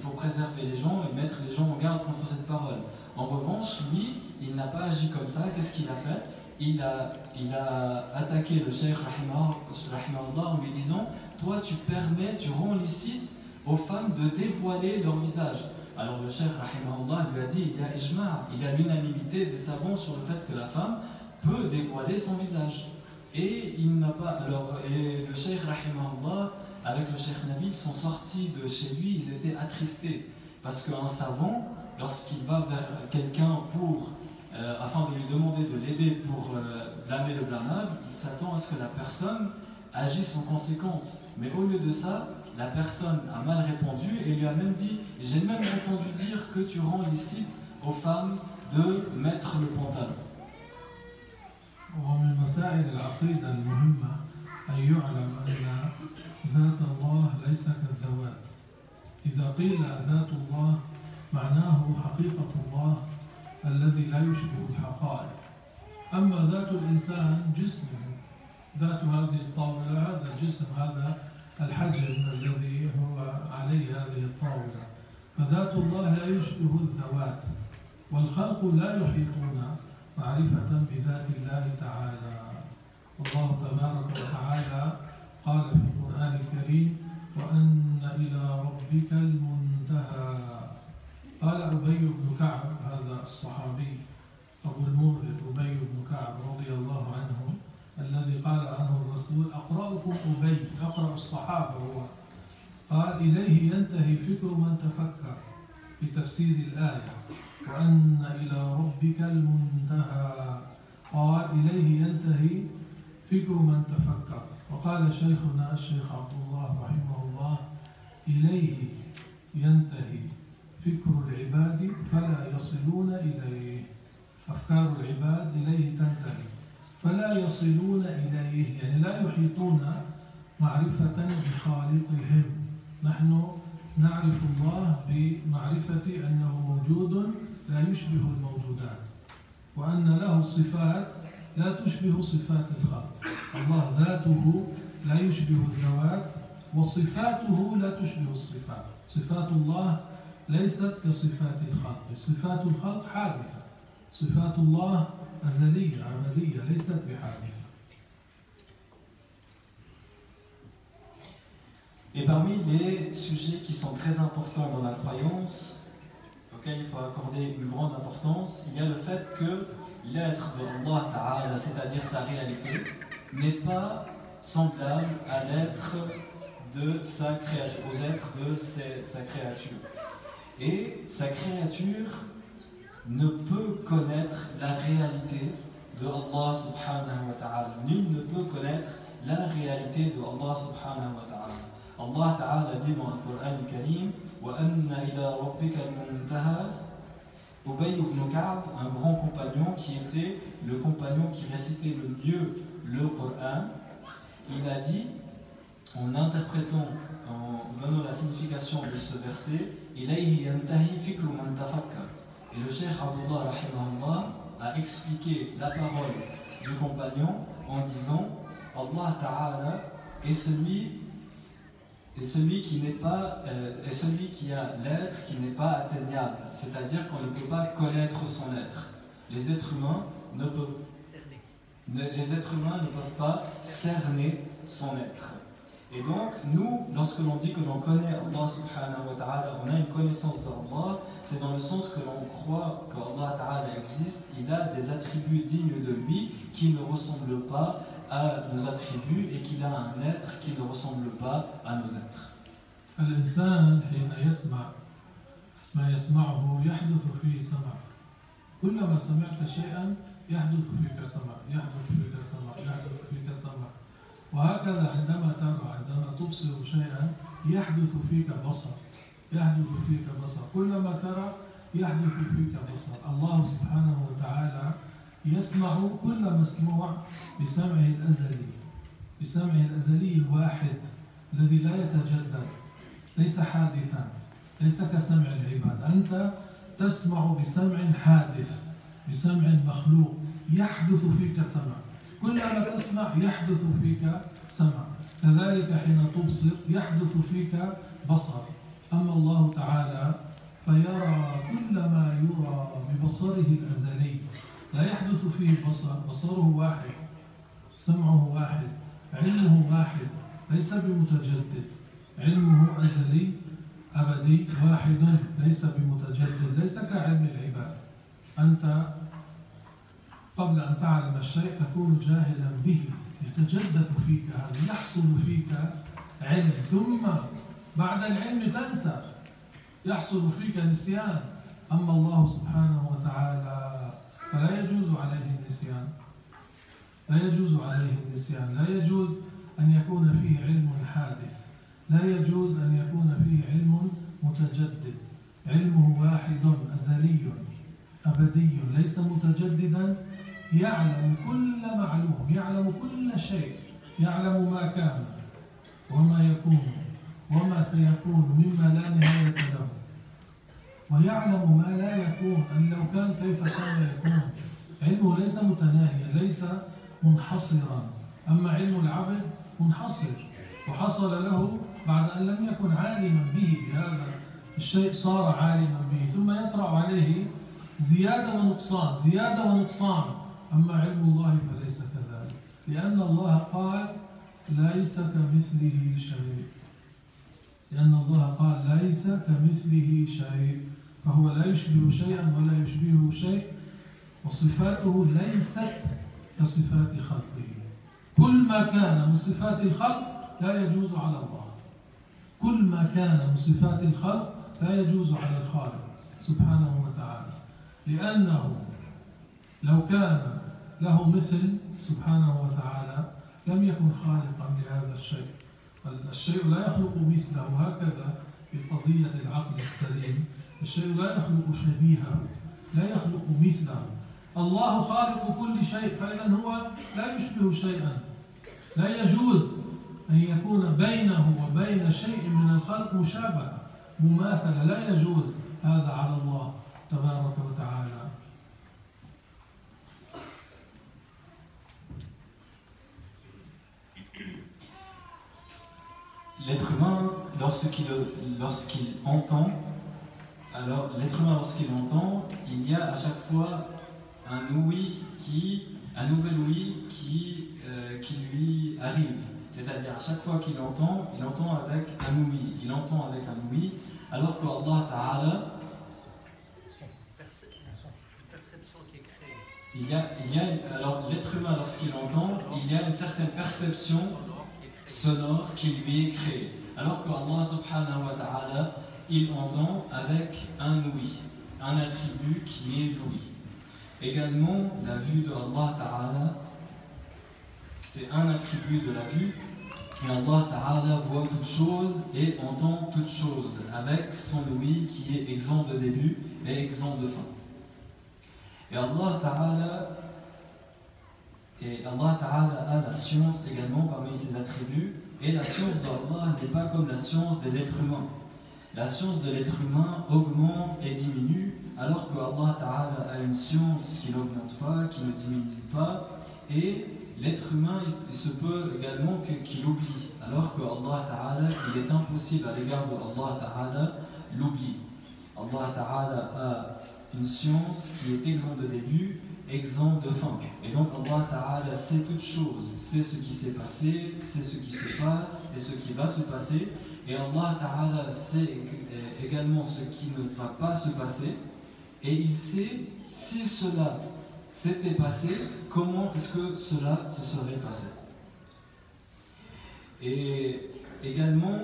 faut préserver les gens et mettre les gens en garde contre cette parole. En revanche, lui, il n'a pas agi comme ça. Qu'est-ce qu'il a fait? Il a attaqué le cheikh rahimahullah en lui disant: toi, tu rends licite aux femmes de dévoiler leur visage. Alors le cheikh rahimahullah lui a dit: il y a ijma', il y a l'unanimité des savants sur le fait que la femme peut dévoiler son visage. Et il n'a pas. Et le cheikh rahimahullah avec le cheikh Nabil sont sortis de chez lui, ils étaient attristés. Parce qu'un savant, lorsqu'il va vers quelqu'un afin de lui demander de l'aider pour blâmer le blâmable, il s'attend à ce que la personne agisse en conséquence. Mais au lieu de ça, la personne a mal répondu et lui a même dit: j'ai même entendu dire que tu rends licite aux femmes de mettre le pantalon. ومن مسائل العقيدة المهمة أن يعلم أن ذات الله ليس كالذوات. إذا قيل ذات الله معناه حقيقة الله الذي لا يشبه الحقائق. أما ذات الإنسان جسمه، ذات هذه الطاولة هذا الجسم، هذا الحجم الذي هو عليه هذه الطاولة. فذات الله لا يشبه الذوات، والخلق لا يحيطون معرفة بذات الله تعالى. الله تبارك وتعالى قال في القرآن الكريم: وأن إلى ربك المنتهى. قال أبي بن كعب، هذا الصحابي أبو المنذر أبي بن كعب رضي الله عنه الذي قال عنه الرسول: أقرأكم أبي، أقرأ الصحابة هو. قال: إليه ينتهي فكر من تفكر، في تفسير الآية: وأن إلى ربك المنتهى. قال: إليه ينتهي فكر من تفكر. وقال شيخنا الشيخ عبد الله رحمه الله: إليه ينتهي فكر العباد فلا يصلون إليه. أفكار العباد إليه تنتهي فلا يصلون إليه، يعني لا يحيطون معرفة بخالقهم. نحن نعرف الله بمعرفة أنه موجود لا يشبه الموجودات، وأن له صفات لا تشبه صفات الخلق. الله ذاته لا يشبه الذوات، وصفاته لا تشبه الصفات. صفات الله ليست كصفات الخلق. صفات الخلق حادثة، صفات الله أزلية أبدية ليست بحادثة. Et parmi les sujets qui sont très importants dans la croyance, auxquels il faut accorder une grande importance, il y a le fait que l'être de Allah Ta'ala, c'est-à-dire sa réalité, n'est pas semblable à l'être de sa créature, aux êtres de sa créature. Et sa créature ne peut connaître la réalité de Allah subhanahu wa ta'ala. Nul ne peut connaître la réalité de Allah subhanahu wa ta'ala. Allah ta'ala dit dans le Coran al-Karim: وَأَنَّ إِلَىٰ رَبِّكَ الْمُنْتَهَى. Ubay ibn Ka'b, un grand compagnon qui était le compagnon qui récitait le mieux le Coran, il a dit, en interprétant, en donnant la signification de ce verset: إِلَيْهِ يَنْتَهِي فِكْرُ مَنْ تَفَكَّرَ. Et le cheikh Abdullah rahimahullah a expliqué la parole du compagnon en disant: Allah Ta'ala est celui qui n'est pas, est celui qui a l'être qui n'est pas atteignable, c'est-à-dire qu'on ne peut pas connaître son être. Les êtres humains ne peuvent pas cerner son être. Et donc, nous, lorsque l'on dit que l'on connaît Allah subhanahu wa ta'ala, on a une connaissance d'Allah, c'est dans le sens que l'on croit qu'Allah ta'ala existe, il a des attributs dignes de lui qui ne ressemblent pas à nos attributs et qu'il a un être qui ne ressemble pas à nos êtres. الإنسان حين يسمع ما يسمعه يحدث فيه سمع. كلما سمعت شيئا يحدث فيك سمع، يحدث فيك سمع، يحدث فيك سمع. وهكذا عندما تبصر شيئا يحدث فيك بصر، يحدث فيك بصر، كلما ترى يحدث فيك بصر. الله سبحانه وتعالى يسمع كل مسموع بسمعه الأزلي، بسمعه الأزلي الواحد الذي لا يتجدد، ليس حادثا، ليس كسمع العباد. أنت تسمع بسمع حادث، بسمع مخلوق، يحدث فيك سمع، كلما تسمع يحدث فيك سمع. كذلك حين تبصر يحدث فيك بصر. أما الله تعالى فيرى كل ما يرى ببصره الأزلي، لا يحدث فيه بصر، بصره واحد، سمعه واحد، علمه واحد، ليس بمتجدد، علمه أزلي أبدي واحد، ليس بمتجدد، ليس كعلم العباد. أنت قبل أن تعلم الشيء تكون جاهلا به، يتجدد فيك هذا، يحصل فيك علم، ثم بعد العلم تنسى، يحصل فيك نسيان. أما الله سبحانه وتعالى فلا يجوز عليه النسيان، لا يجوز عليه النسيان، لا يجوز أن يكون فيه علم حادث، لا يجوز أن يكون فيه علم متجدد. علمه واحد أزلي أبدي ليس متجددا، يعلم كل معلوم، يعلم كل شيء، يعلم ما كان وما يكون وما سيكون مما لا نهاية له، ويعلم ما لا يكون، أن لو كان كيف كان يكون. علمه ليس متناهيا، ليس منحصرا. أما علم العبد منحصر، وحصل له بعد أن لم يكن عالما به، بهذا الشيء صار عالما به، ثم يطرأ عليه زيادة ونقصان، زيادة ونقصان. أما علم الله فليس كذلك، لأن الله قال ليس كمثله شيء، لأن الله قال ليس كمثله شيء، فهو لا يشبه شيئا ولا يشبهه شيء، وصفاته ليست كصفات خلقه. كل ما كان من صفات الخلق لا يجوز على الله، كل ما كان من صفات الخلق لا يجوز على الخالق سبحانه وتعالى، لأنه لو كان له مثل سبحانه وتعالى لم يكن خالقا لهذا الشيء. الشيء لا يخلق مثله، هكذا في قضية العقل السليم، الشيء لا يخلق شبيهه، لا يخلق مثله. الله خالق كل شيء، فإذا هو لا يشبه شيئا. لا يجوز أن يكون بينه وبين شيء من الخلق مشابهة، مماثلة، لا يجوز هذا على الله تبارك وتعالى. L'être humain, lorsqu'il entend, il y a à chaque fois un nouvel ouïe qui lui arrive. C'est-à-dire à chaque fois qu'il entend, il entend avec un ouïe, alors que Allah Ta'ala, alors l'être humain lorsqu'il entend, il y a une certaine perception sonore qui lui est créée. Alors que Allah subhanahu wa ta'ala, il entend avec un ouïe, un attribut qui est l'ouïe. Également, la vue de Allah ta'ala, c'est un attribut de la vue. Et Allah ta'ala voit toutes choses et entend toutes choses avec son ouïe qui est exempt de début et exempt de fin. Et Allah Ta'ala a la science également parmi ses attributs, et la science d'Allah n'est pas comme la science des êtres humains. La science de l'être humain augmente et diminue, alors que Allah Ta'ala a une science qui n'augmente pas, qui ne diminue pas, et l'être humain il se peut également qu'il oublie, alors que Allah Ta'ala, il est impossible à l'égard de Allah Ta'ala l'oubli. Allah Ta'ala a une science qui est exempte de début, exempt de fin. Et donc Allah Ta'ala sait toutes choses, sait ce qui s'est passé, sait ce qui se passe et ce qui va se passer. Et Allah Ta'ala sait également ce qui ne va pas se passer. Et il sait si cela s'était passé, comment est-ce que cela se serait passé. Et également,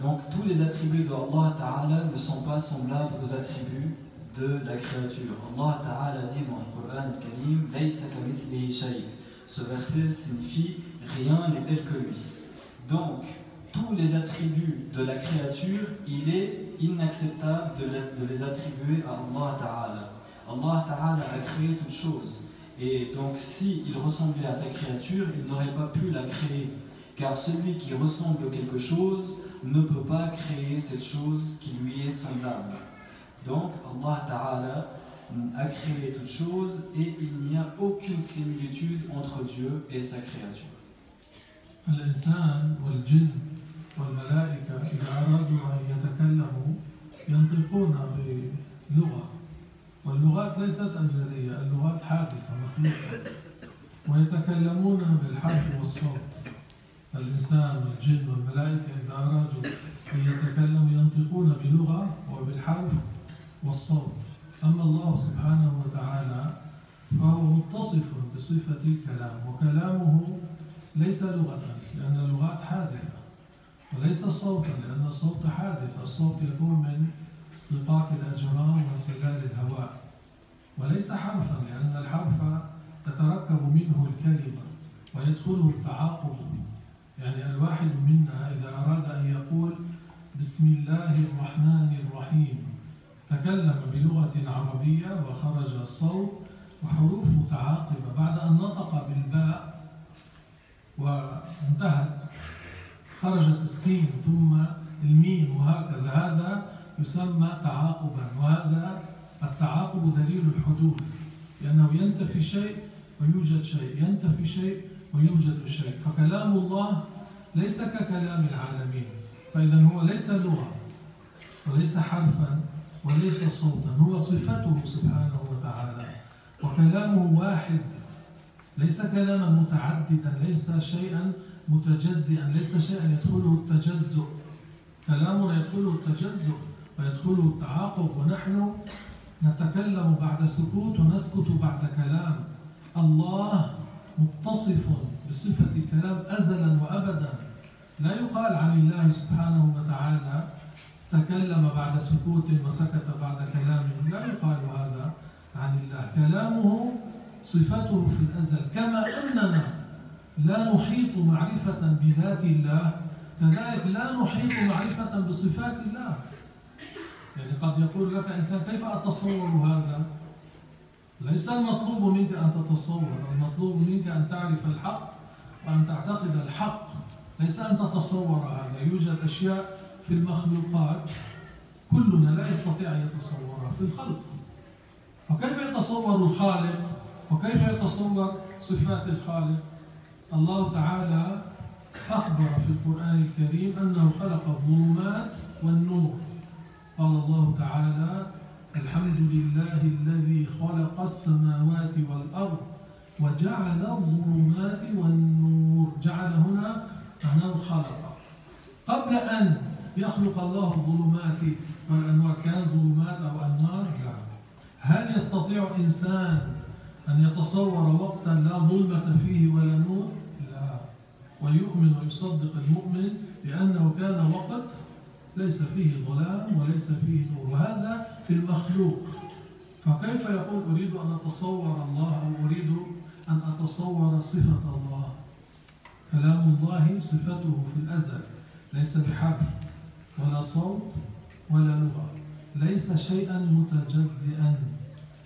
donc tous les attributs de Allah Ta'ala ne sont pas semblables aux attributs de la créature. Allah Ta'ala dit dans le Coran al-Karim, Laysa kamithlihi shay. Ce verset signifie rien n'est tel que lui. Donc, tous les attributs de la créature, il est inacceptable de les attribuer à Allah Ta'ala. Allah Ta'ala a créé toutes choses. Et donc, s'il ressemblait à sa créature, il n'aurait pas pu la créer. Car celui qui ressemble à quelque chose ne peut pas créer cette chose qui lui est semblable. Donc, Allah Ta'ala a créé toutes choses et il n'y a aucune similitude entre Dieu et sa créature. الإنسان والجن والملائكة إذا أرادوا أن يتكلموا ينطقون بلغة، واللغات ليست أزلية، اللغات حادثة مخلوقة، ويتكلمون بالحرف والصوت. الإنسان والجن والملائكة إذا أرادوا أن يتكلموا ينطقون بلغة وبالحرف والصوت. أما الله سبحانه وتعالى فهو متصف بصفة الكلام، وكلامه ليس لغة لأن اللغات حادثة، وليس صوتا لأن الصوت حادث. الصوت يكون من اصطقاق الأجرام وسلال الهواء، وليس حرفا لأن الحرف تتركب منه الكلمة ويدخله التعاقب. يعني الواحد منا إذا أراد أن يقول بسم الله الرحمن الرحيم تكلم بلغة عربية وخرج الصوت وحروف متعاقبة بعد أن نطق بالباء وانتهت خرجت السين ثم الميم وهكذا. هذا يسمى تعاقبا، وهذا التعاقب دليل الحدوث، لأنه ينتفي شيء ويوجد شيء، ينتفي شيء ويوجد شيء. فكلام الله ليس ككلام العالمين، فإذا هو ليس لغة وليس حرفا وليس صوتا، هو صفته سبحانه وتعالى، وكلامه واحد ليس كلاما متعددا، ليس شيئا متجزئا، ليس شيئا يدخله التجزؤ. كلامنا يدخله التجزؤ ويدخله التعاقب، ونحن نتكلم بعد سكوت ونسكت بعد كلام. الله متصف بصفة الكلام أزلا وأبدا. لا يقال عن الله سبحانه وتعالى تكلم بعد سكوت وسكت بعد كلام، لا يقال هذا عن الله. كلامه صفته في الأزل، كما أننا لا نحيط معرفة بذات الله كذلك لا نحيط معرفة بصفات الله. يعني قد يقول لك إنسان كيف أتصور هذا؟ ليس المطلوب منك أن تتصور، المطلوب منك أن تعرف الحق وأن تعتقد الحق، ليس أن تتصور هذا. يوجد أشياء في المخلوقات كلنا لا يستطيع أن يتصورها في الخلق، فكيف يتصور الخالق وكيف يتصور صفات الخالق؟ الله تعالى أخبر في القرآن الكريم أنه خلق الظلمات والنور. قال الله تعالى الحمد لله الذي خلق السماوات والأرض وجعل الظلمات والنور. جعل هنا معناه خلق. قبل أن يخلق الله الظلمات والأنوار كان ظلمات أو أنوار؟ لا. هل يستطيع إنسان أن يتصور وقتا لا ظلمة فيه ولا نور؟ لا. ويؤمن ويصدق المؤمن بأنه كان وقت ليس فيه ظلام وليس فيه نور، وهذا في المخلوق. فكيف يقول أريد أن أتصور الله أو أريد أن أتصور صفة الله؟ كلام الله صفته في الأزل ليس بحرف ولا صوت ولا لغة، ليس شيئا متجزئا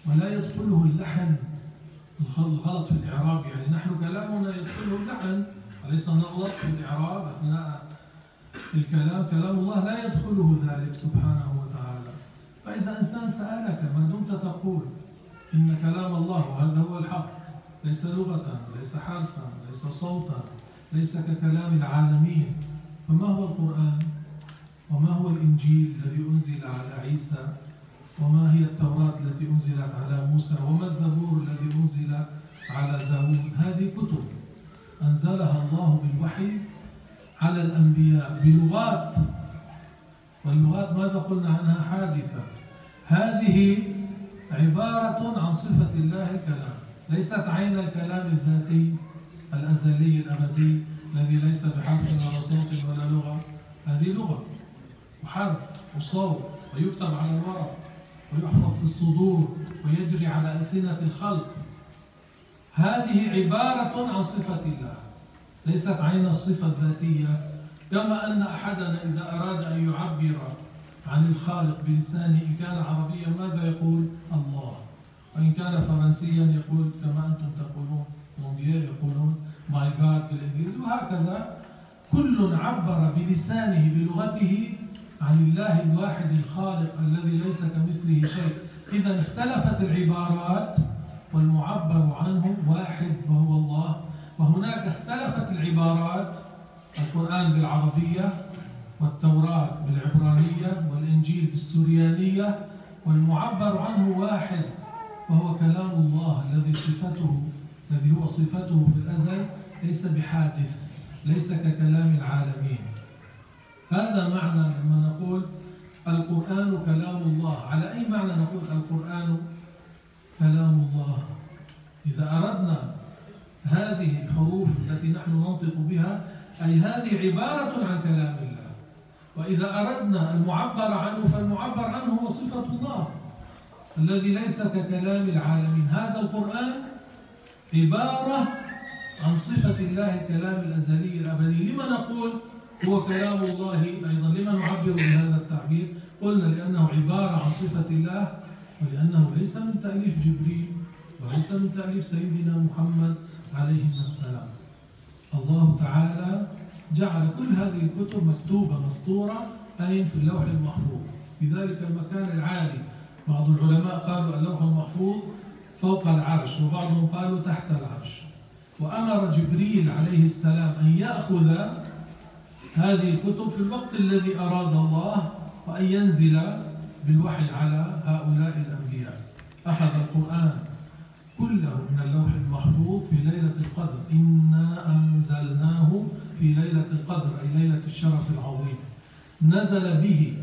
ولا يدخله اللحن. الغلط في الإعراب، يعني نحن كلامنا يدخله اللحن وليس نغلط في الإعراب أثناء الكلام. كلام الله لا يدخله ذلك سبحانه وتعالى. فإذا إنسان سألك ما دمت تقول إن كلام الله وهذا هو الحق ليس لغة ليس حرفا ليس صوتا ليس ككلام العالمين، فما هو القرآن؟ وما هو الإنجيل الذي أنزل على عيسى؟ وما هي التوراة التي أنزلت على موسى؟ وما الزبور الذي أنزل على داود؟ هذه كتب أنزلها الله بالوحي على الأنبياء بلغات، واللغات ماذا قلنا عنها؟ حادثة. هذه عبارة عن صفة الله الكلام، ليست عين الكلام الذاتي الأزلي الأبدي الذي ليس بحرف ولا صوت ولا لغة. هذه لغة وحرف وصوت ويكتب على الورق ويحفظ في الصدور ويجري على ألسنة الخلق. هذه عبارة عن صفة الله، ليست عين الصفة الذاتية كما أن أحدنا إذا أراد أن يعبر عن الخالق بلسانه إن كان عربيا ماذا يقول؟ الله. وإن كان فرنسيا يقول كما أنتم تقولون مونجيه، يقولون ماي جاد بالإنجليزي، وهكذا كل عبر بلسانه بلغته عن الله الواحد الخالق الذي ليس كمثله شيء. إذا اختلفت العبارات والمعبر عنه واحد وهو الله، وهناك اختلفت العبارات، القرآن بالعربية والتوراة بالعبرانية والإنجيل بالسريانية، والمعبر عنه واحد وهو كلام الله الذي هو صفته في الأزل، ليس بحادث، ليس ككلام العالمين. هذا معنى لما نقول القرآن كلام الله. على أي معنى نقول القرآن كلام الله؟ إذا أردنا هذه الحروف التي نحن ننطق بها أي هذه عبارة عن كلام الله، وإذا أردنا المعبر عنه فالمعبر عنه هو صفة الله الذي ليس ككلام العالمين. هذا القرآن عبارة عن صفة الله الكلام الأزلي الأبدي. لما نقول هو كلام الله أيضا؟ لما نعبر بهذا التعبير؟ قلنا لأنه عبارة عن صفة الله، ولأنه ليس من تأليف جبريل وليس من تأليف سيدنا محمد عليه السلام. الله تعالى جعل كل هذه الكتب مكتوبة مسطورة أين؟ في اللوح المحفوظ، في ذلك المكان العالي. بعض العلماء قالوا اللوح المحفوظ فوق العرش، وبعضهم قالوا تحت العرش. وأمر جبريل عليه السلام أن يأخذ هذه الكتب في الوقت الذي أراد الله، وأن ينزل بالوحي على هؤلاء الأنبياء. أخذ القرآن كله من اللوح المحفوظ في ليلة القدر، إنا أنزلناه في ليلة القدر أي ليلة الشرف العظيم. نزل به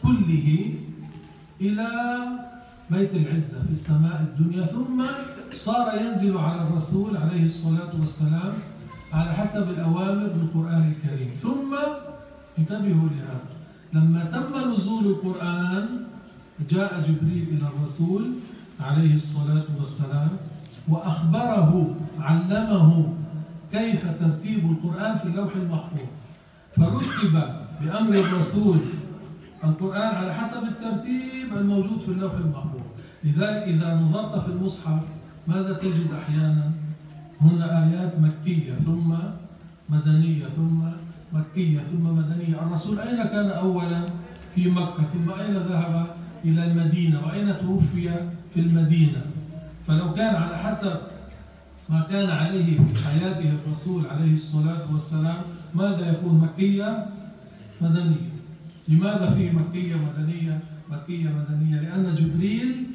كله إلى بيت العزة في السماء الدنيا، ثم صار ينزل على الرسول عليه الصلاة والسلام على حسب الأوامر بالقرآن الكريم. ثم انتبهوا لهذا، لما تم نزول القرآن جاء جبريل إلى الرسول عليه الصلاة والسلام وأخبره، علمه كيف ترتيب القرآن في اللوح المحفوظ، فرتب بأمر الرسول القرآن على حسب الترتيب الموجود في اللوح المحفوظ. لذلك إذا نظرت في المصحف ماذا تجد أحيانا؟ هنا آيات مكية ثم مدنية ثم مكية ثم مدنية. الرسول أين كان أولا؟ في مكة، ثم أين ذهب؟ إلى المدينة، وأين توفي؟ في المدينة. فلو كان على حسب ما كان عليه في حياته الرسول عليه الصلاة والسلام ماذا يكون؟ مكية مدنية. لماذا في مكية مدنية؟ مكية مدنية لأن جبريل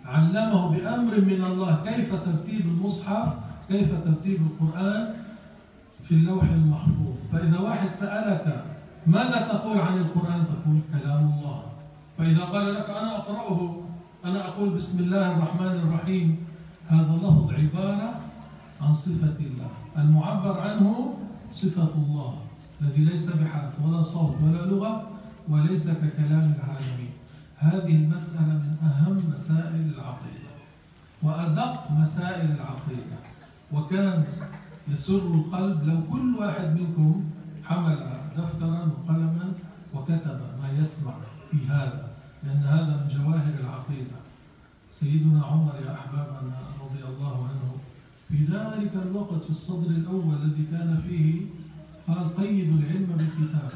علمه بأمر من الله كيف ترتيب المصحف، كيف ترتيب القرآن في اللوح المحفوظ. فإذا واحد سألك ماذا تقول عن القرآن؟ تقول كلام الله. فإذا قال لك أنا أقرأه، أنا أقول بسم الله الرحمن الرحيم، هذا لفظ عبارة عن صفة الله، المعبر عنه صفة الله الذي ليس بحرف ولا صوت ولا لغة وليس ككلام العالمين. هذه المسألة من أهم مسائل العقيدة وأدق مسائل العقيدة، وكان يسر القلب لو كل واحد منكم حمل دفترا وقلما وكتب ما يسمع في هذا، لأن هذا من جواهر العقيدة. سيدنا عمر يا أحبابنا رضي الله عنه في ذلك الوقت في الصدر الأول الذي كان فيه قال قيدوا العلم بالكتاب.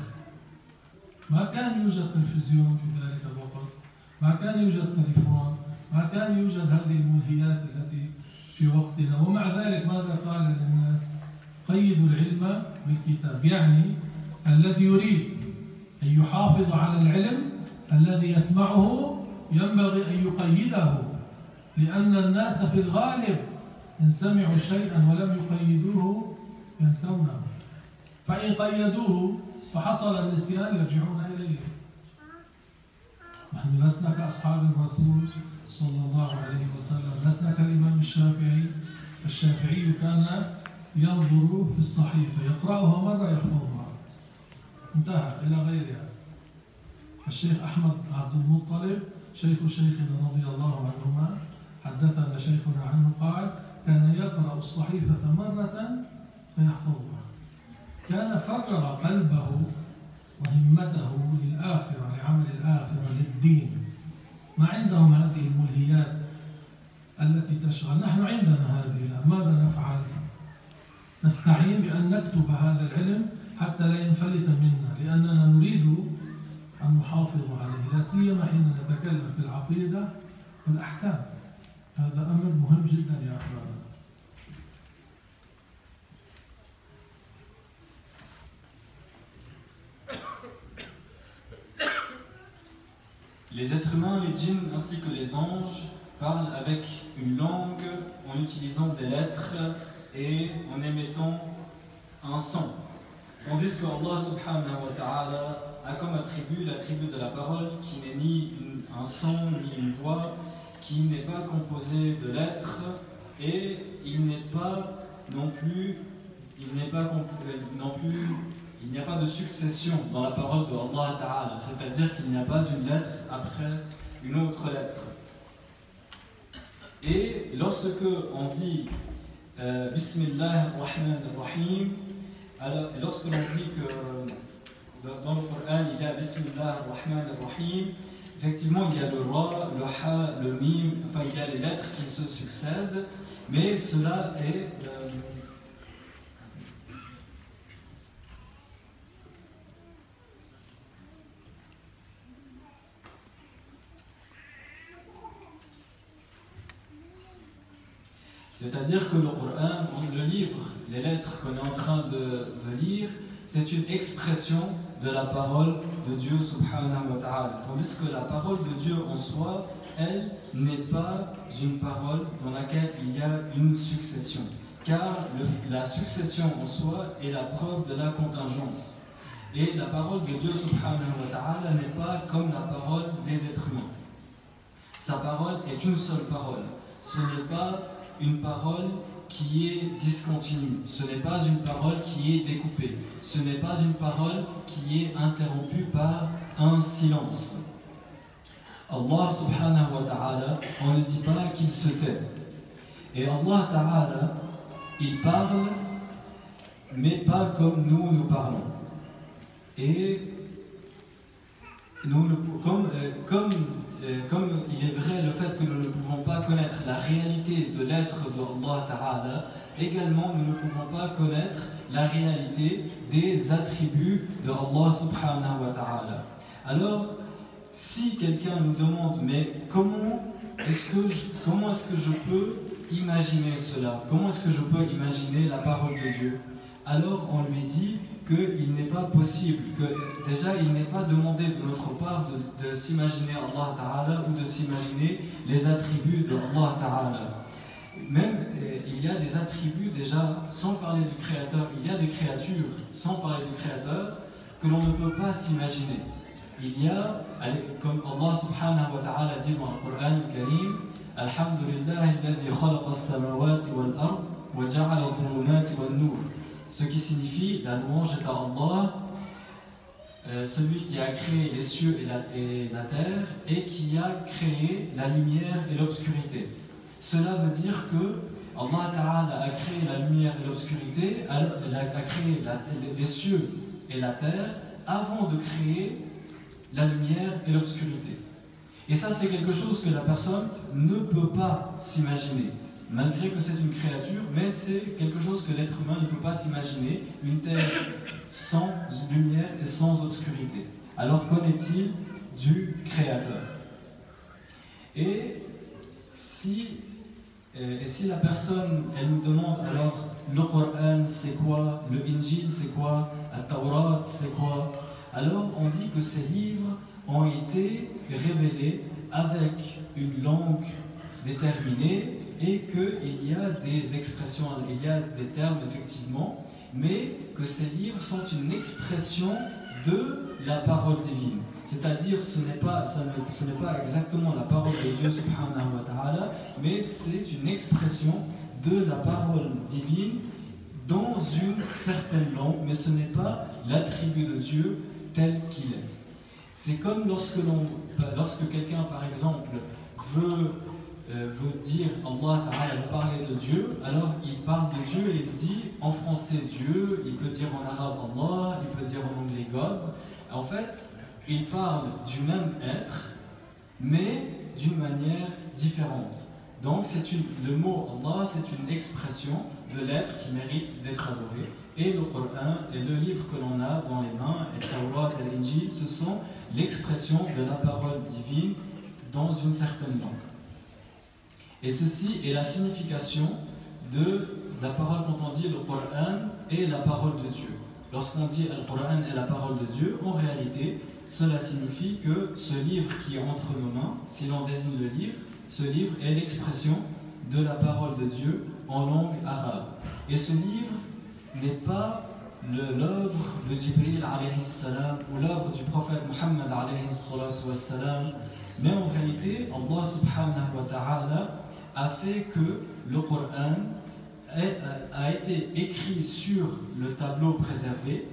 ما كان يوجد تلفزيون في ذلك الوقت، ما كان يوجد تليفون، ما كان يوجد هذه الملهيات التي في وقتنا. ومع ذلك ماذا قال للناس؟ قيدوا العلم بالكتاب، يعني الذي يريد أن يحافظ على العلم الذي يسمعه ينبغي أن يقيده، لأن الناس في الغالب إن سمعوا شيئا ولم يقيدوه ينسونه، فإن قيدوه فحصل النسيان يرجعون إليه. نحن لسنا كأصحاب الرسول صلى الله عليه وسلم، لسنا كالإمام الشافعي. الشافعي كان ينظر في الصحيفة يقرأها مرة يحفظها انتهى إلى غيرها. الشيخ أحمد عبد المطلب شيخ شيخنا رضي الله عنهما حدثنا شيخنا عنه قال كان يقرأ الصحيفة مرة فيحفظها، كان فرغ قلبه وهمته للآخرة، لعمل الآخرة، للدين. ما عندهم هذه الملهيات التي تشغل. نحن عندنا هذه الآن، ماذا نفعل؟ نستعين بأن نكتب هذا العلم حتى لا ينفلت منا، لأننا نريد أن نحافظ عليه، لا سيما حين نتكلم في العقيدة والأحكام. هذا أمر مهم جدا يا أحبابنا. Les êtres humains, les djinns ainsi que les anges parlent avec une langue en utilisant des lettres et en émettant un son. Tandis que Allah subhanahu wa ta'ala a comme attribut l'attribut de la parole qui n'est ni un son ni une voix, qui n'est pas composé de lettres et il n'y a pas de succession dans la parole de Allah Ta'ala, c'est-à-dire qu'il n'y a pas une lettre après une autre lettre. Et lorsque on dit Bismillah ar-Rahman ar-Rahim, lorsque l'on dit que dans le Coran il y a Bismillah ar-Rahman ar-Rahim, effectivement il y a le Ra, le Ha, le Mim, enfin il y a les lettres qui se succèdent, mais cela est c'est-à-dire que le Coran, le livre, les lettres qu'on est en train de lire, c'est une expression de la parole de Dieu subhanahu wa ta'ala. Tandis que la parole de Dieu en soi, elle n'est pas une parole dans laquelle il y a une succession. Car la succession en soi est la preuve de la contingence. Et la parole de Dieu subhanahu wa ta'ala n'est pas comme la parole des êtres humains. Sa parole est une seule parole. Ce n'est pas une parole qui est discontinue, ce n'est pas une parole qui est découpée, ce n'est pas une parole qui est interrompue par un silence. Allah subhanahu wa ta'ala, on ne dit pas qu'il se tait. Et Allah ta'ala, il parle, mais pas comme nous parlons. Et nous, comme il est vrai le fait que nous ne pouvons pas connaître la réalité de l'être de Allah Ta'ala, également nous ne pouvons pas connaître la réalité des attributs de Allah Subhanahu wa Ta'ala. Alors, si quelqu'un nous demande, mais comment est-ce que je peux imaginer cela? Comment est-ce que je peux imaginer la parole de Dieu? Alors on lui dit qu'il n'est pas possible, que déjà il n'est pas demandé de notre part de s'imaginer Allah Ta'ala ou de s'imaginer les attributs de Allah Ta'ala. Même il y a des attributs déjà, sans parler du Créateur, il y a des créatures, sans parler du Créateur, que l'on ne peut pas s'imaginer. Il y a, comme Allah Subhanahu wa Ta'ala dit dans le Coran al-Karim, Alhamdulillah alladhi khalaqa as-samawati wal-ard wa ja'ala adh-dhulumati wan-nur. Ce qui signifie la louange est à Allah, celui qui a créé les cieux et la terre et qui a créé la lumière et l'obscurité. Cela veut dire que Allah Ta'ala a créé la lumière et l'obscurité, a créé les cieux et la terre avant de créer la lumière et l'obscurité. Et ça, c'est quelque chose que la personne ne peut pas s'imaginer. Malgré que c'est une créature, mais c'est quelque chose que l'être humain ne peut pas s'imaginer, une terre sans lumière et sans obscurité. Alors qu'en est-il du Créateur? Et si la personne, elle nous demande alors, le Coran c'est quoi, le Injil c'est quoi, la Taurat c'est quoi, alors on dit que ces livres ont été révélés avec une langue déterminée, et qu'il y a des expressions, il y a des termes effectivement, mais que ces livres sont une expression de la parole divine. C'est-à-dire ce n'est pas exactement la parole de Dieu subhanahu wa ta'ala, mais c'est une expression de la parole divine dans une certaine langue, mais ce n'est pas l'attribut de Dieu tel qu'il est. C'est comme lorsque quelqu'un par exemple veut veut dire Allah Ta'ala veut parler de Dieu, alors il parle de Dieu et il dit en français Dieu, il peut dire en arabe Allah, il peut dire en anglais God. En fait, il parle du même être, mais d'une manière différente. Donc le mot Allah, c'est une expression de l'être qui mérite d'être adoré. Et le Coran et le livre que l'on a dans les mains, et Tawrat et l'Injil, ce sont l'expression de la parole divine dans une certaine langue. Et ceci est la signification de la parole quand on dit le Coran est la parole de Dieu. Lorsqu'on dit le Coran est la parole de Dieu, en réalité, cela signifie que ce livre qui est entre nos mains, si l'on désigne le livre, ce livre est l'expression de la parole de Dieu en langue arabe. Et ce livre n'est pas l'œuvre de Jibril alayhi salam ou l'œuvre du prophète Muhammad alayhi salam, mais en réalité, Allah subhanahu wa ta'ala a fait que le Coran a été écrit sur le tableau préservé,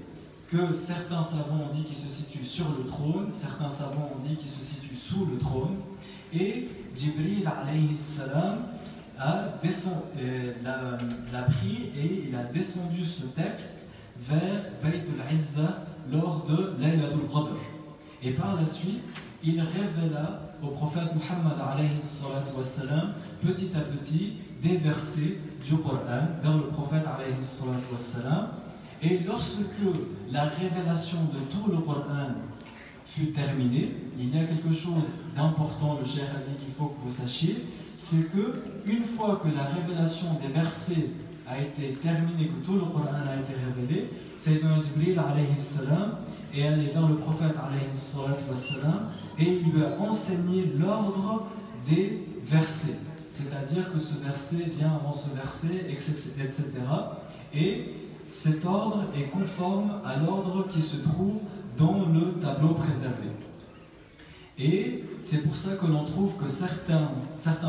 que certains savants ont dit qu'il se situe sur le trône, certains savants ont dit qu'il se situe sous le trône, et Jibril alayhi salam l'a pris et il a descendu ce texte vers Baytul Izza lors de Laylatul Qadr. Et par la suite, il révéla au prophète Muhammad alayhi salam petit à petit des versets du Coran vers le prophète alayhi salam. Et lorsque la révélation de tout le Coran fut terminée, il y a quelque chose d'important, le cheikh a dit qu'il faut que vous sachiez, c'est que une fois que la révélation des versets a été terminée, que tout le Coran a été révélé, Sayyidina Jibril alayhi salam est allé vers le prophète alayhi salam et il lui a enseigné l'ordre des versets. C'est-à-dire que ce verset vient avant ce verset, etc. Et cet ordre est conforme à l'ordre qui se trouve dans le tableau préservé. Et c'est pour ça que l'on trouve que certains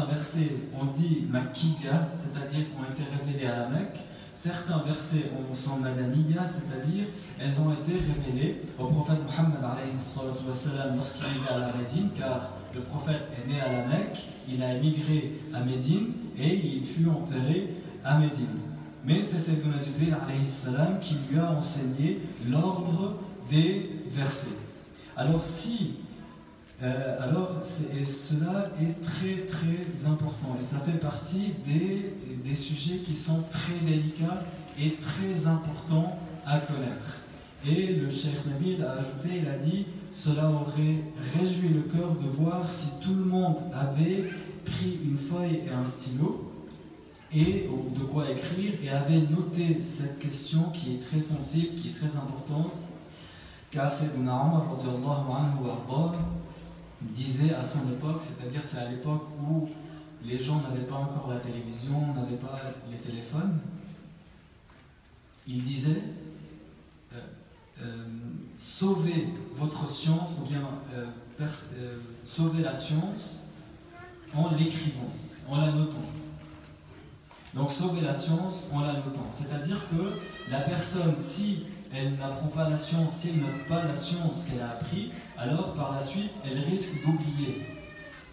versets ont dit Makkiya, c'est-à-dire ont été révélés à la Mecque. Certains versets sont Madaniya, c'est-à-dire elles ont été révélées au prophète Muhammad alayhi salam lorsqu'il est à la Médine, car le prophète est né à la Mecque, il a émigré à Médine et il fut enterré à Médine. Mais c'est Sayyidina Jibril alayhi salam qui lui a enseigné l'ordre des versets. Alors cela est très très important et ça fait partie des sujets qui sont très délicats et très importants à connaître. Et le Cheikh Nabil a ajouté, il a dit, cela aurait réjoui le cœur de voir si tout le monde avait pris une feuille et un stylo et de quoi écrire et avait noté cette question qui est très sensible, qui est très importante, car Sayyidina Omar radiyallahu anhu disait à son époque, c'est-à-dire c'est à l'époque où les gens n'avaient pas encore la télévision, n'avaient pas les téléphones, il disait sauvez votre science ou bien sauvez la science en l'écrivant, en la notant. Donc sauver la science en la notant, c'est-à-dire que la personne, si elle n'apprend pas la science, si elle note pas la science qu'elle a appris, alors par la suite elle risque d'oublier.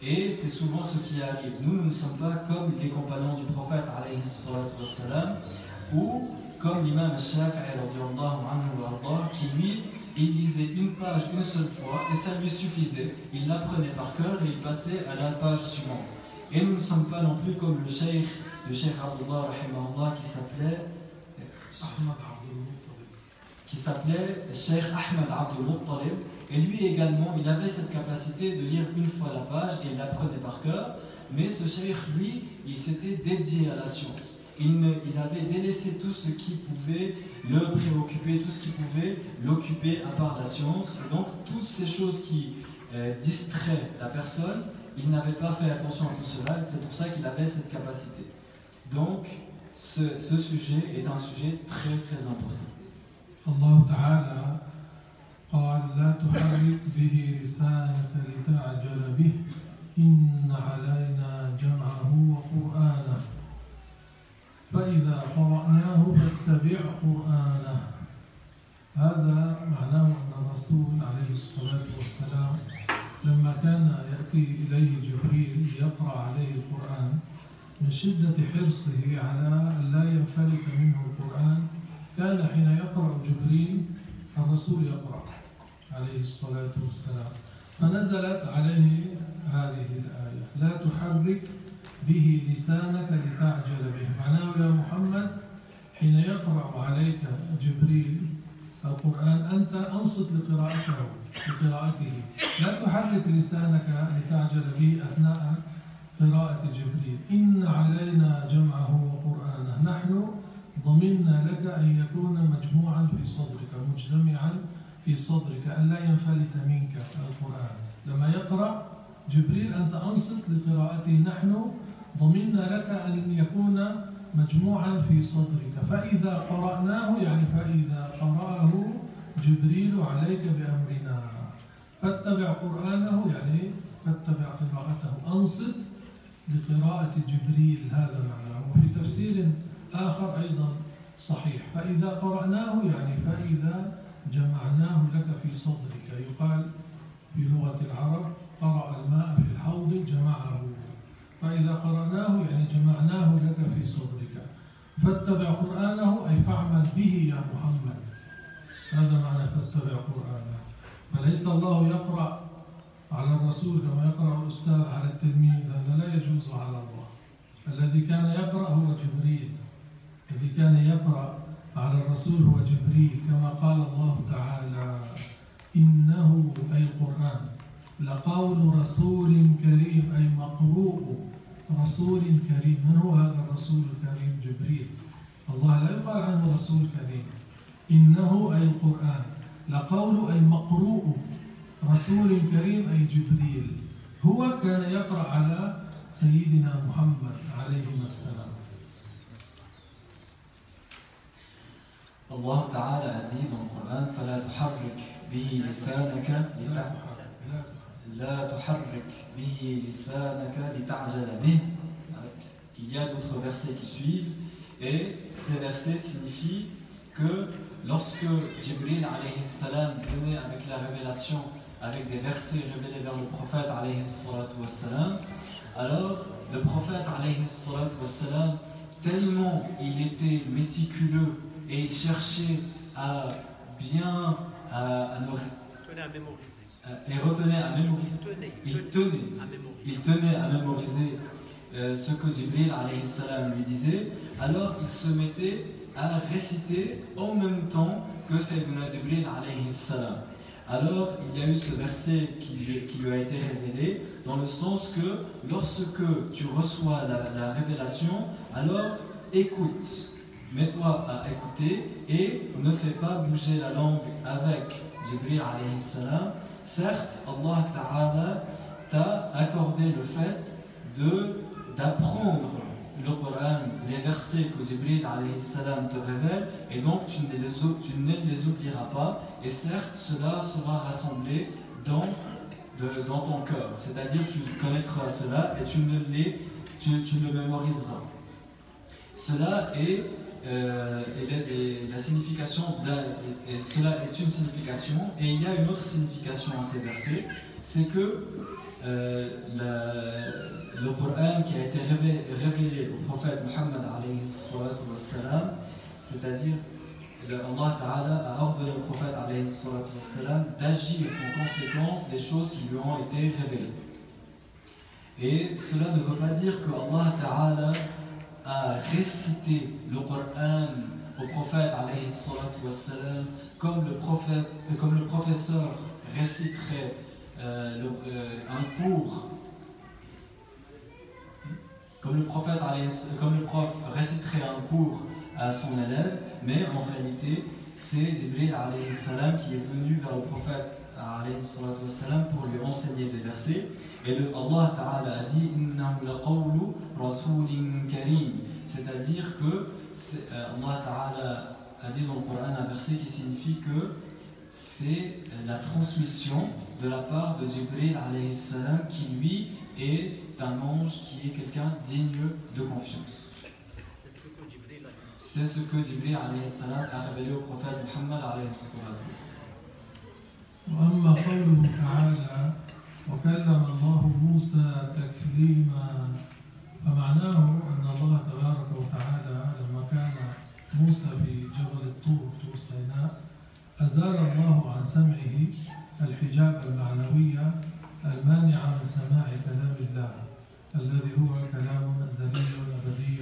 Et c'est souvent ce qui arrive. Nous ne sommes pas comme les compagnons du prophète alayhi salam, ou comme l'imam al-Shafi'i qui lui, il lisait une page une seule fois et ça lui suffisait. Il l'apprenait par cœur et il passait à la page suivante. Et nous ne sommes pas non plus comme le cheikh Abdullah rahimahullah qui s'appelait Cheikh Ahmed Abdul Muttalib. Et lui également, il avait cette capacité de lire une fois la page et il l'apprenait par cœur. Mais ce cheikh, lui, il s'était dédié à la science. Il avait délaissé tout ce qui pouvait le préoccuper, tout ce qui pouvait l'occuper à part la science. Et donc, toutes ces choses qui distraient la personne, il n'avait pas fait attention à tout cela. C'est pour ça qu'il avait cette capacité. Donc, ce sujet est un sujet très très important. Allah Ta'ala قال لا تحرك به لسانك لتعجل به إن علينا جمعه وقرآنه فإذا قرأناه فاتبع قرآنه. هذا معناه أن الرسول عليه الصلاة والسلام لما كان يأتي إليه جبريل يقرأ عليه القرآن من شدة حرصه على أن لا ينفلت منه القرآن كان حين يقرأ جبريل الرسول يقرأ عليه الصلاة والسلام، فنزلت عليه هذه الآية: لا تحرك به لسانك لتعجل به. معناه يا محمد حين يقرأ عليك جبريل القرآن أنت أنصت لقراءته، لا تحرك لسانك لتعجل به أثناء قراءة جبريل. إن علينا جمعه وقرآنه، نحن ضمننا لك أن يكون مجموعا في صدرك، مجتمعا في صدرك، أن لا ينفلت منك القرآن. لما يقرأ جبريل أنت أنصت لقراءته، نحن ضمننا لك أن يكون مجموعا في صدرك، فإذا قرأناه يعني فإذا قرأه جبريل عليك بأمرنا فاتبع قرآنه، يعني فاتبع قراءته، أنصت لقراءة جبريل، هذا معناه. وفي تفسير آخر أيضا صحيح: فإذا قرأناه يعني فإذا جمعناه لك في صدرك. يقال في لغة العرب: قرأ الماء في الحوض جمعه. فإذا قرأناه يعني جمعناه لك في صدرك. فاتبع قرآنه أي فاعمل به يا محمد، هذا معنى فاتبع قرآنه. فليس الله يقرأ على الرسول كما يقرأ الأستاذ على التلميذ، هذا لا يجوز على الله. الذي كان يقرأ هو جبريل، الذي كان يقرأ على الرسول هو جبريل، كما قال الله تعالى: إنه أي القرآن لقول رسول كريم، أي مقروء رسول كريم. من هو هذا الرسول الكريم؟ جبريل. الله لا يقال عنه رسول كريم. إنه أي القرآن لقول أي مقروء رسول كريم أي جبريل. هو كان يقرأ على سيدنا محمد عليه السلام. Allah Ta'ala a dit dans le Coran: فلا تحرك به لسانك لا تحرك به لسانك لتعجل به. Il y a d'autres versets qui suivent, et ces versets signifient que lorsque Jibril alayhi salam venait avec la révélation, avec des versets révélés vers le prophète alayhi salatu wassalam, alors le prophète alayhi salatu wassalam, tellement il était méticuleux et il cherchait à bien et retenait à mémoriser. Il tenait à mémoriser ce que Jibril alayhi salam lui disait. Alors il se mettait à réciter en même temps que Sayyidina Jibril alayhi salam. Alors il y a eu ce verset qui lui a été révélé, dans le sens que lorsque tu reçois la révélation, alors écoute, mets-toi à écouter et ne fais pas bouger la langue avec Jibril alayhi salam. Certes, Allah Ta'ala t'a accordé le fait d'apprendre le Coran, les versets que Jibril alayhi salam te révèle, et donc tu ne les oublieras pas, et certes cela sera rassemblé dans ton cœur, c'est-à-dire tu connaîtras cela et tu le mémoriseras. Cela est la signification cela est une signification, et il y a une autre signification à ces versets, c'est que le Coran qui a été révélé au prophète Muhammad alayhi salatu wassalam, c'est-à-dire Allah Ta'ala a ordonné au prophète alayhi salatu wassalam d'agir en conséquence des choses qui lui ont été révélées. Et cela ne veut pas dire que Allah Ta'ala a récité le Coran au prophète alayhi salatu wassalam comme le professeur réciterait un cours, comme le prof réciterait un cours à son élève, mais en réalité c'est Jibril alayhi salam qui est venu vers le prophète alayhi salatu wassalam pour lui enseigner des versets. Et Allah Ta'ala a dit innahu laqawlu rasulin karim, c'est-à-dire que Allah Ta'ala a dit dans le Coran un verset qui signifie que c'est la transmission de la part de Jibril alayhi salam, qui lui est un ange, qui est quelqu'un digne de confiance. C'est ce que Jibril alayhi salam a révélé au prophète Muhammad alayhi salatu wassalam. وأما قوله تعالى موسى تكليما. فمعناه أن الله تبارك وتعالى لما كان موسى في جبل الطور طور سيناء أزال الله عن سمعه الحجاب المعنوي المانع من سماع كلام الله الذي هو كلام أزلي أبدي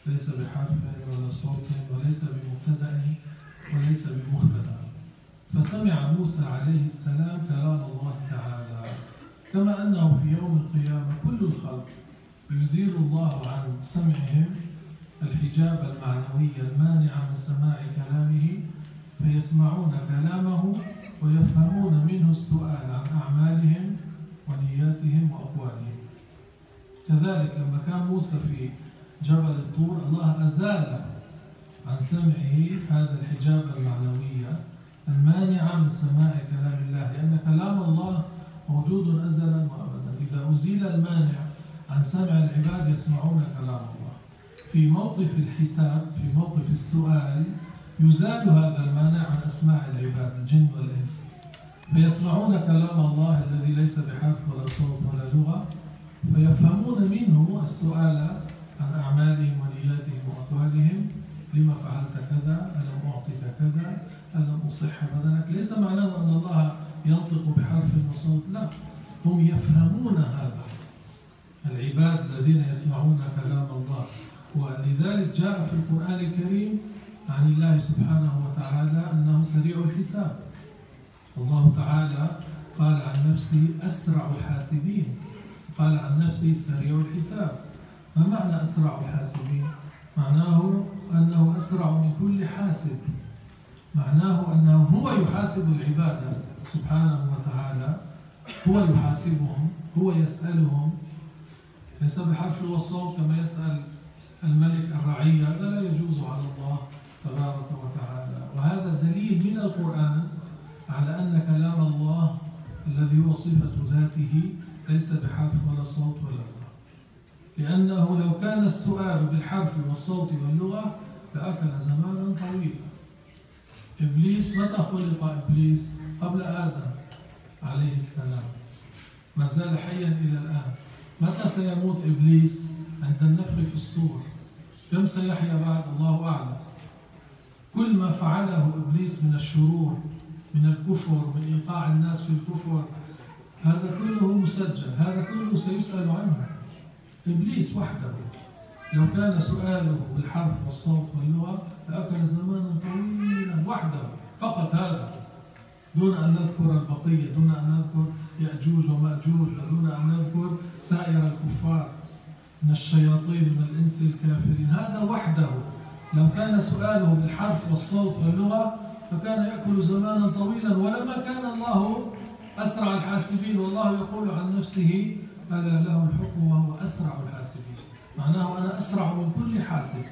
ليس بحرف ولا صوت وليس بمبتدأ وليس بمختلف. فسمع موسى عليه السلام كلام الله تعالى، كما أنه في يوم القيامة كل الخلق يزيل الله عن سمعهم الحجاب المعنوي المانع من سماع كلامه، فيسمعون كلامه ويفهمون منه السؤال عن أعمالهم ونياتهم وأقوالهم. كذلك لما كان موسى في جبل الطور الله أزال عن سمعه هذا الحجاب المعنوي المانع من سماع كلام الله، لأن كلام الله موجود أزلا وأبدا. إذا أزيل المانع عن سمع العباد يسمعون كلام الله. في موقف الحساب، في موقف السؤال، يزال هذا المانع عن أسماع العباد الجن والإنس، فيسمعون كلام الله الذي ليس بحرف ولا صوت ولا لغة، فيفهمون منه السؤال عن أعمالهم ونياتهم وأقوالهم. لما فعلت كذا؟ ألم أعطيك كذا؟ ألم أصح بدنك؟ ليس معناه أن الله ينطق بحرف وصوت، لا، هم يفهمون هذا العباد الذين يسمعون كلام الله. ولذلك جاء في القرآن الكريم عن الله سبحانه وتعالى أنه سريع الحساب. الله تعالى قال عن نفسه أسرع الحاسبين، قال عن نفسه سريع الحساب. ما معنى أسرع الحاسبين؟ معناه أنه أسرع من كل حاسب، معناه أنه هو يحاسب العباد سبحانه وتعالى، هو يحاسبهم، هو يسألهم، ليس بحرف والصوت كما يسأل الملك الرعية، هذا لا يجوز على الله تبارك وتعالى. وهذا دليل من القرآن على أن كلام الله الذي هو صفة ذاته ليس بحرف ولا صوت ولا لغة، لأنه لو كان السؤال بالحرف والصوت واللغة لأكل زمانا طويلا. إبليس، متى خلق إبليس؟ قبل آدم عليه السلام، ما زال حيا إلى الآن. متى سيموت إبليس؟ عند النفخ في الصور. كم سيحيا بعد؟ الله أعلم. كل ما فعله إبليس من الشرور، من الكفر، من إيقاع الناس في الكفر، هذا كله مسجل، هذا كله سيسأل عنه. إبليس وحده لو كان سؤاله بالحرف والصوت واللغة لأكل زمانا طويلا وحده، فقط هذا، دون أن نذكر البقية، دون أن نذكر يأجوج ومأجوج، دون أن نذكر سائر الكفار من الشياطين من الإنس الكافرين. هذا وحده لو كان سؤاله بالحرف والصوت واللغة فكان يأكل زمانا طويلا، ولما كان الله أسرع الحاسبين. والله يقول عن نفسه ألا له الحكم وهو أسرع الحاسبين، معناه أنا أسرع من كل حاسب،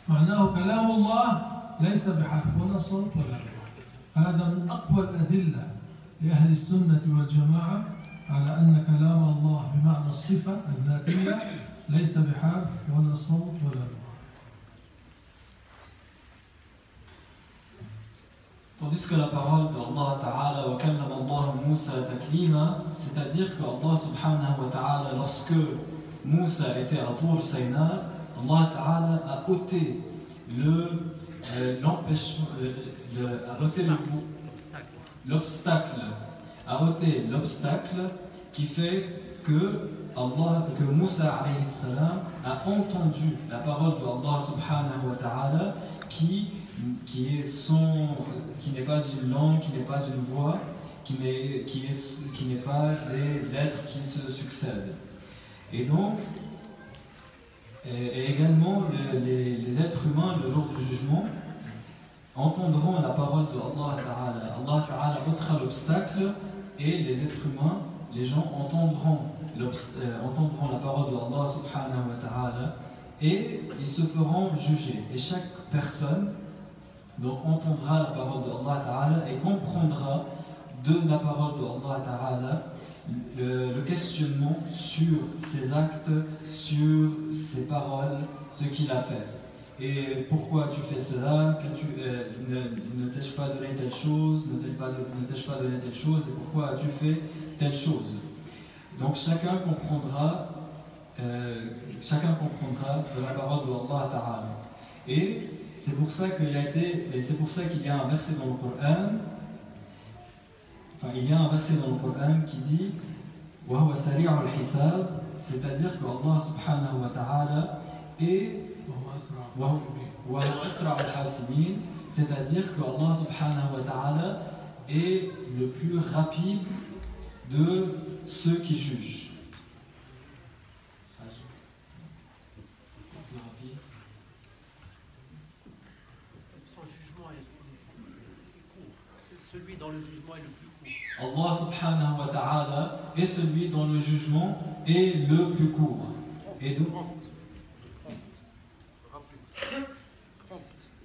معناه كلام الله ليس بحرف ولا صوت ولا لغة. هذا من أقوى الأدلة لأهل السنة والجماعة على أن كلام الله بمعنى الصفة الذاتية ليس بحرف ولا صوت ولا لغة. Tandis que la parole de Allah Ta'ala, wa kallama Allah Moussa taklima, c'est-à-dire que Allah Subhanahu wa Ta'ala, lorsque Moussa était à Tour Saïna, Allah Ta'ala a ôté l'obstacle qui fait que Moussa alayhi salam a entendu la parole de Allah Subhanahu wa Ta'ala qui n'est pas une langue, qui n'est pas une voix, qui n'est pas des lettres qui se succèdent. Et donc, et également les êtres humains, le jour du jugement, entendront la parole de Allah Ta'ala. Allah Ta'ala ôtera l'obstacle et les êtres humains, les gens entendront la parole de Allah Subhanahu wa Ta'ala et ils se feront juger. Et chaque personne donc entendra la parole de Allah Ta'ala et comprendra de la parole de Allah Ta'ala le questionnement sur ses actes, sur ses paroles, ce qu'il a fait. Et pourquoi tu fais cela? Ne t'ai-je pas donné telle chose? Ne t'ai-je pas donné telle chose? Et pourquoi as-tu fait telle chose? Donc chacun comprendra de la parole de Allah Ta'ala. Et c'est pour ça qu'il y a un verset dans le Coran, qui dit wa huwa sari'ul hisab, c'est-à-dire que Allah subhanahu wa ta'ala est wa huwa asra'ul hasibin, c'est-à-dire que Allah subhanahu wa ta'ala est le plus rapide de ceux qui jugent. Celui dont le jugement est le plus court. Allah subhanahu wa ta'ala est celui dont le jugement est le plus court. Et donc,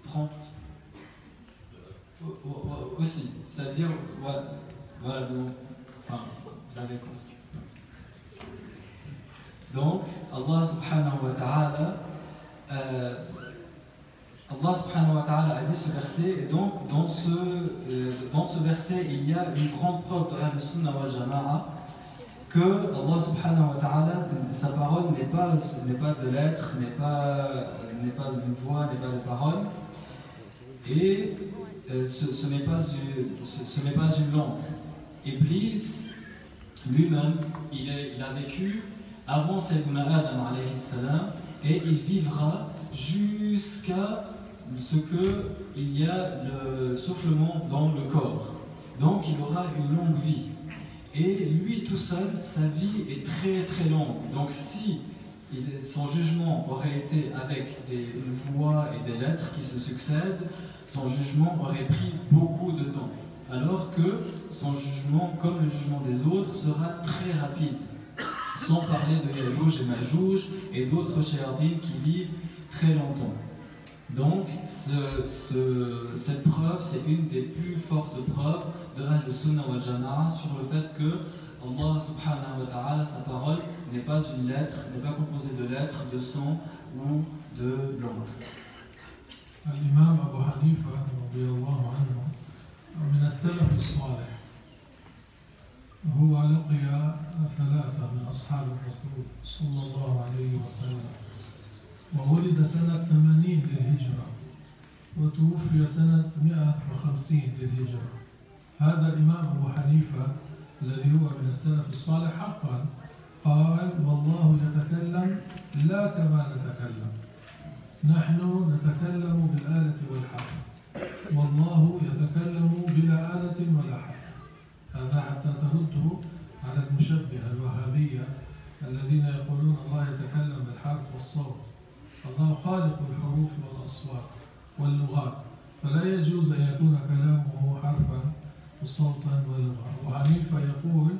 30. Aussi, c'est-à-dire, voilà, enfin, vous avez compris. Donc, Allah subhanahu wa ta'ala a dit ce verset, et donc dans ce verset il y a une grande preuve de Ahl-Sunnah wal Jama'a que Allah subhanahu wa ta'ala, sa parole n'est pas de lettres, n'est pas une voix, n'est pas de parole, et ce n'est pas une langue. Iblis lui-même, il a vécu avant Sayyidina Adam alayhi salam, et il vivra jusqu'à ce qu'il y a le soufflement dans le corps. Donc il aura une longue vie. Et lui tout seul, sa vie est très très longue. Donc si son jugement aurait été avec une voix et des lettres qui se succèdent, son jugement aurait pris beaucoup de temps. Alors que son jugement, comme le jugement des autres, sera très rapide. Sans parler de Yajouj et Majouj et d'autres shayatines qui vivent très longtemps. Donc, cette preuve, c'est une des plus fortes preuves de Ahl-Sunnah wal Jama'a sur le fait que Allah subhanahu wa ta'ala, sa parole, n'est pas une lettre, n'est pas composée de lettres, de sons ou de langues. الإمام أبو حنيفة رضي الله عنه من السلف الصالح، هو لقي ثلاثة من أصحاب الرسول صلى الله عليه وسلم، وولد سنة 80 للهجرة وتوفي سنة 150 للهجرة. هذا الإمام أبو حنيفة الذي هو من السلف الصالح حقا قال: والله يتكلم لا كما نتكلم، نحن نتكلم بالآلة والحرف، والله يتكلم بلا آلة ولا حرف. هذا حتى ترده على المشبهة الوهابية الذين يقولون الله يتكلم بالحرف والصوت. الله خالق الحروف والأصوات واللغات، فلا يجوز أن يكون كلامه حرفا وصوتا ولغة. وحنيفة يقول: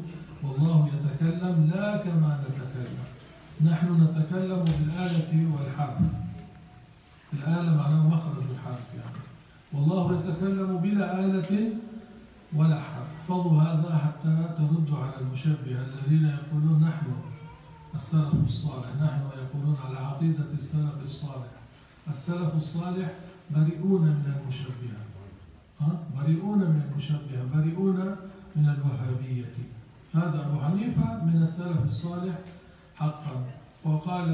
والله يتكلم لا كما نتكلم، نحن نتكلم بالآلة والحرف. الآلة معناه مخرج الحرف يعني، والله يتكلم بلا آلة ولا حرف. فضوا هذا حتى تردوا على المشبهة الذين يقولون نحن السلف الصالح، نحن يقولون على عقيدة السلف الصالح. السلف الصالح بريئون من المشبهة، بريئون من المشبهة، بريئون من الوهابية. هذا أبو حنيفة من السلف الصالح حقا، وقال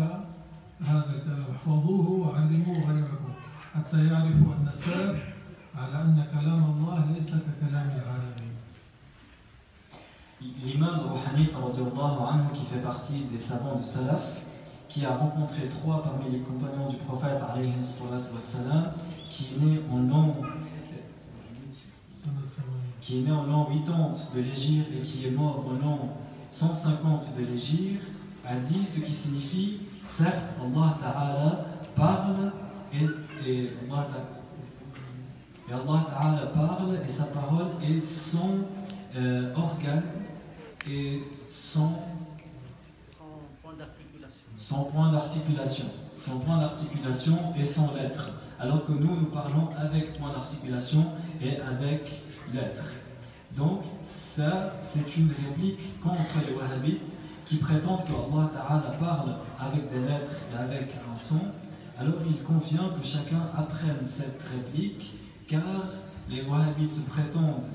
هذا الكلام: احفظوه وعلموه غيركم حتى يعرفوا أن السلف على أن كلام الله ليس ككلام العالمين. L'imam Abu Hanifa radiyallahu anhu, qui fait partie des savants du Salaf, qui a rencontré 3 parmi les compagnons du prophète alayhi salatu wassalam, qui est né en l'an 80 de l'Hégire et qui est mort en l'an 150 de l'Hégire, a dit ce qui signifie: certes, Allah Ta'ala parle et Allah Ta'ala parle et sa parole est son organe et son point d'articulation et sans lettre, alors que nous parlons avec point d'articulation et avec lettre. Donc ça, c'est une réplique contre les wahhabites qui prétendent que Allah Ta'ala parle avec des lettres et avec un son. Alors il convient que chacun apprenne cette réplique, car les wahhabites se prétendent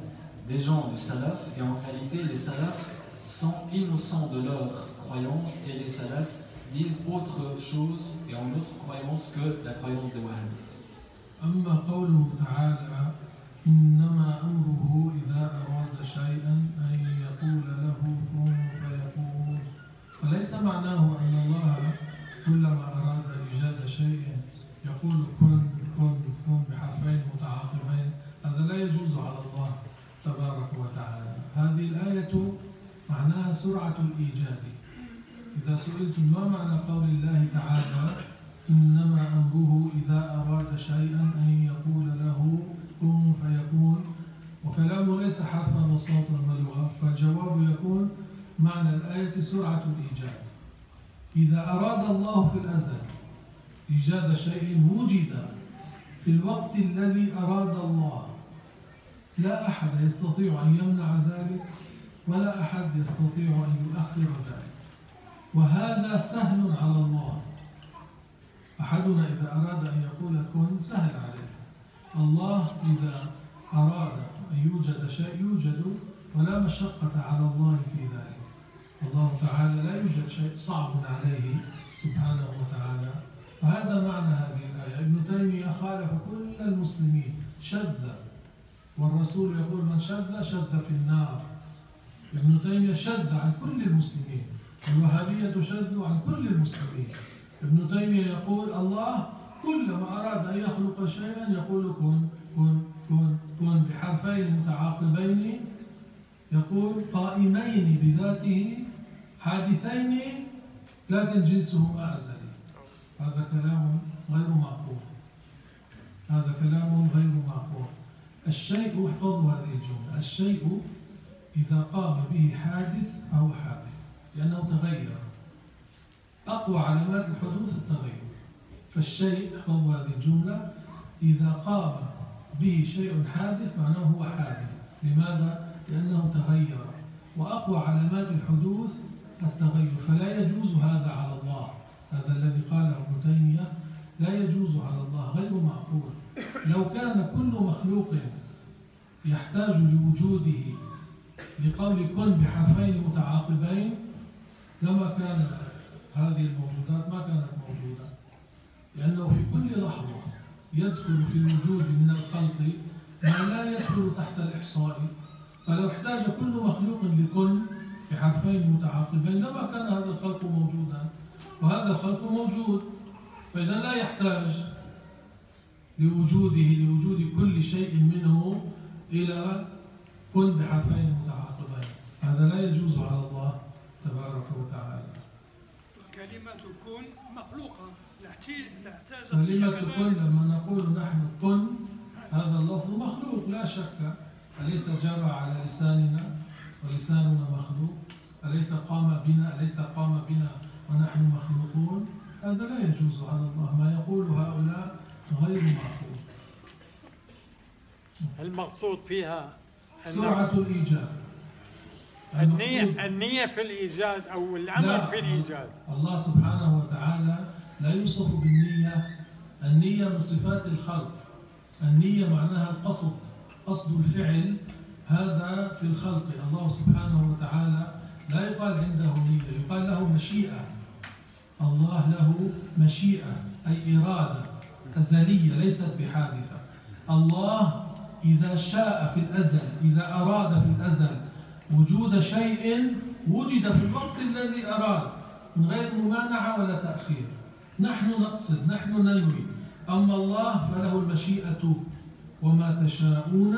des gens du salaf, et en réalité les salafs sont innocents de leur croyance et les salafs disent autre chose et en autre croyance que la croyance des wahhabites. أما قوله تعالى إنما أمره إذا أراد شيئا أن يقول له كن فيكون، فليس معناه أن الله كلما أراد إيجاد شيء يقول كن كن كن بحرفين متعاقبين. هذا لا يجوز على الله تبارك وتعالى. هذه الآية معناها سرعة الإيجاد. إذا سئلتم ما معنى قول الله تعالى إنما أمره إذا أراد شيئا أن يقول له كن فيكون، وكلامه ليس حرفا وصوتا ولغة، فالجواب يكون معنى الآية سرعة الإيجاد. إذا أراد الله في الأزل إيجاد شيء وجد في الوقت الذي أراد الله، لا أحد يستطيع أن يمنع ذلك ولا أحد يستطيع أن يؤخر ذلك، وهذا سهل على الله. أحدنا إذا أراد أن يقول كن سهل عليه. الله إذا أراد أن يوجد شيء يوجد ولا مشقة على الله في ذلك. الله تعالى لا يوجد شيء صعب عليه سبحانه وتعالى. وهذا معنى هذه الآية. ابن تيمية خالف كل المسلمين شذ، والرسول يقول من شذ في النار. ابن تيمية شذ عن كل المسلمين، الوهابية شذ عن كل المسلمين. ابن تيمية يقول الله كلما أراد أن يخلق شيئا يقول كن كن كن كن بحرفين متعاقبين، يقول قائمين بذاته حادثين لكن جنسهما أزلي. هذا كلام غير معقول. هذا كلام غير معقول. الشيء، احفظوا هذه الجملة، الشيء إذا قام به حادث فهو حادث لأنه تغير. أقوى علامات الحدوث التغير. فالشيء، احفظوا هذه الجملة، إذا قام به شيء حادث معناه هو حادث. لماذا؟ لأنه تغير. وأقوى علامات الحدوث التغير، فلا يجوز هذا على الله. هذا الذي قاله ابن تيمية لا يجوز على الله، غير معقول. لو كان كل مخلوق يحتاج لوجوده لقول كن بحرفين متعاقبين لما كان هذه الموجودات ما كانت موجودة، لأنه في كل لحظة يدخل في الوجود من الخلق ما لا يدخل تحت الإحصاء. فلو احتاج كل مخلوق لكن بحرفين متعاقبين لما كان هذا الخلق موجودا، وهذا الخلق موجود، فإذا لا يحتاج لوجود كل شيء منه إلى كن بحرفين متعاقبين. هذا لا يجوز على الله تبارك وتعالى. كلمة كن مخلوقة، كلمة كن لما نقول نحن كن هذا اللفظ مخلوق لا شك. أليس جرى على لساننا ولساننا مخلوق؟ أليس قام بنا ونحن مخلوقون؟ هذا لا يجوز على الله. ما يقول هؤلاء غير معقول. المقصود فيها سرعة الإيجاد، النية في الإيجاد أو العمل في الإيجاد. الله سبحانه وتعالى لا يوصف بالنية. النية من صفات الخلق. النية معناها القصد، قصد الفعل، هذا في الخلق. الله سبحانه وتعالى لا يقال عنده نية، يقال له مشيئة. الله له مشيئة أي إرادة أزلية ليست بحادثة. الله إذا شاء في الأزل، إذا أراد في الأزل وجود شيء وجد في الوقت الذي أراد من غير ممانعة ولا تأخير. نحن نقصد، نحن ننوي، أما الله فله المشيئة. وما تشاءون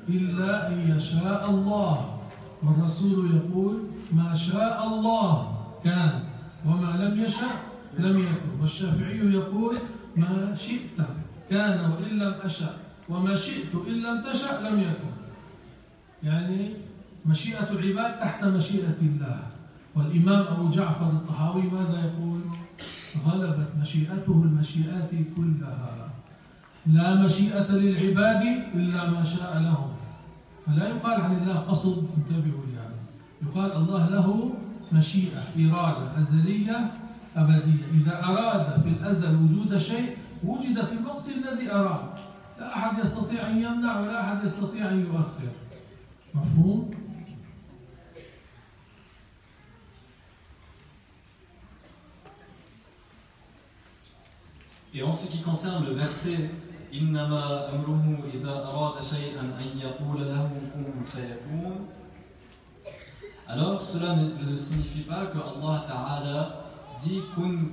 إلا أن يشاء الله. والرسول يقول ما شاء الله كان وما لم يشأ لم يكن. والشافعي يقول ما شئت كان وإن لم أشأ، وما شئت إن لم تشأ لم يكن. يعني مشيئة العباد تحت مشيئة الله. والإمام أبو جعفر الطحاوي ماذا يقول؟ غلبت مشيئته المشيئات كلها، لا مشيئة للعباد إلا ما شاء لهم. فلا يقال عن الله قصد، انتبهوا يعني، يقال الله له مشيئة، إرادة أزلية أبدية. إذا أراد في الأزل وجود شيء وجد في الوقت الذي أراد، لا أحد يستطيع أن يمنع ولا أحد يستطيع أن يؤخر. مفهوم؟ Et en ce qui concerne le verset Innama amruhu idha arada shay'an an yaqula lahu kun fayakun, alors cela ne signifie pas que Allah Ta'ala dit kun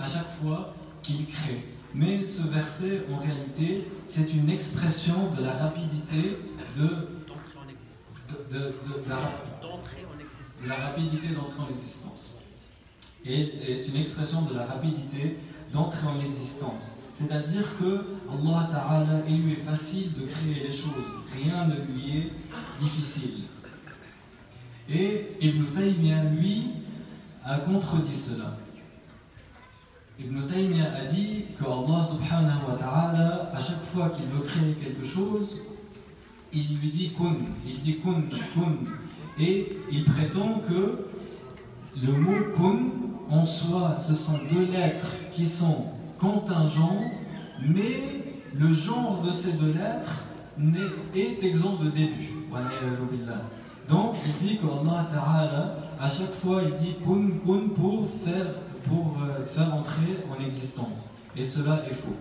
à chaque fois qu'il crée. Mais ce verset, en réalité, c'est une expression de la rapidité la rapidité d'entrée en existence. Et est une expression de la rapidité d'entrée en existence. C'est-à-dire que Allah Ta'ala, il lui est facile de créer les choses. Rien ne lui est difficile. Et Ibn Taymiyyah, lui, a contredit cela. Ibn Taymiyyah a dit que Allah subhanahu wa ta'ala, à chaque fois qu'il veut créer quelque chose, il lui dit kun, et il prétend que le mot kun, en soi, ce sont deux lettres qui sont contingentes, mais le genre de ces deux lettres est exempt de début. Donc il dit qu'Allah Ta'ala, à chaque fois il dit kun pour faire entrer en existence. Et cela est faux.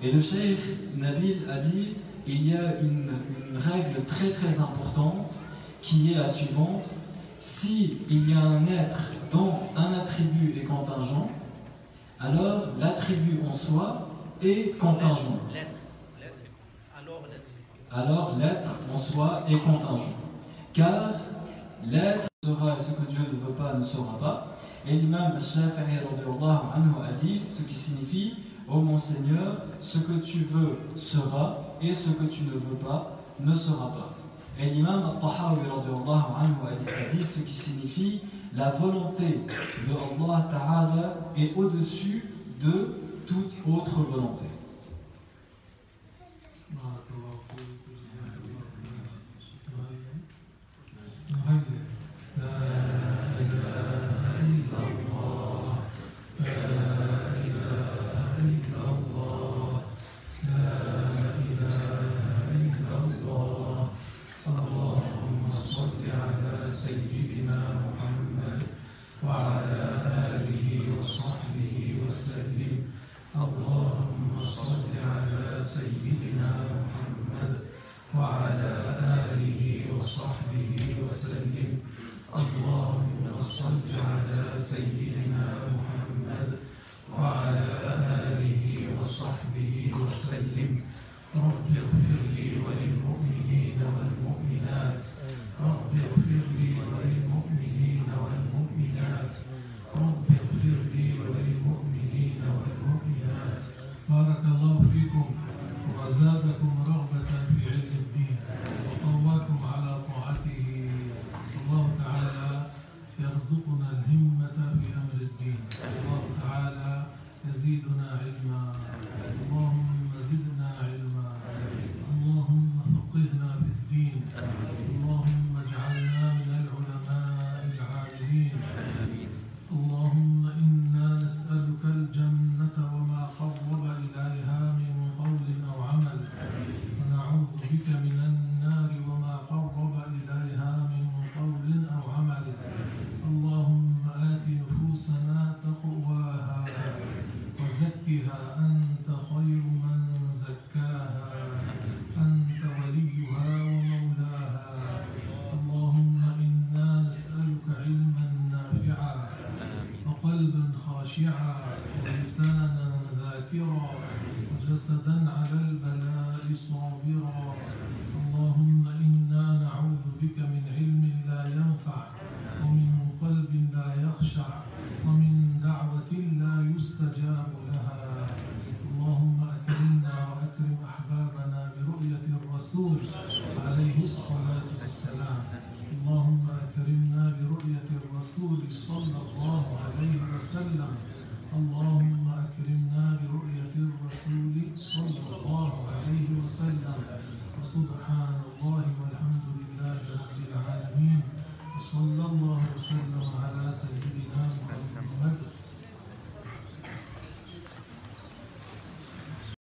Et le cheikh Nabil a dit il y a une règle très très importante qui est la suivante: si il y a un être dont un attribut est contingent, alors l'attribut en soi est contingent. Alors l'être en soi est contingent. Car l'être sera ce que Dieu ne veut pas, ne sera pas. Et l'imam al-Shafi'i a dit, ce qui signifie: ô mon Seigneur, ce que tu veux sera, et ce que tu ne veux pas ne sera pas. Et l'imam al-Tahawi a dit, ce qui signifie: la volonté de Allah Ta'ala est au-dessus de toute autre volonté. سبحان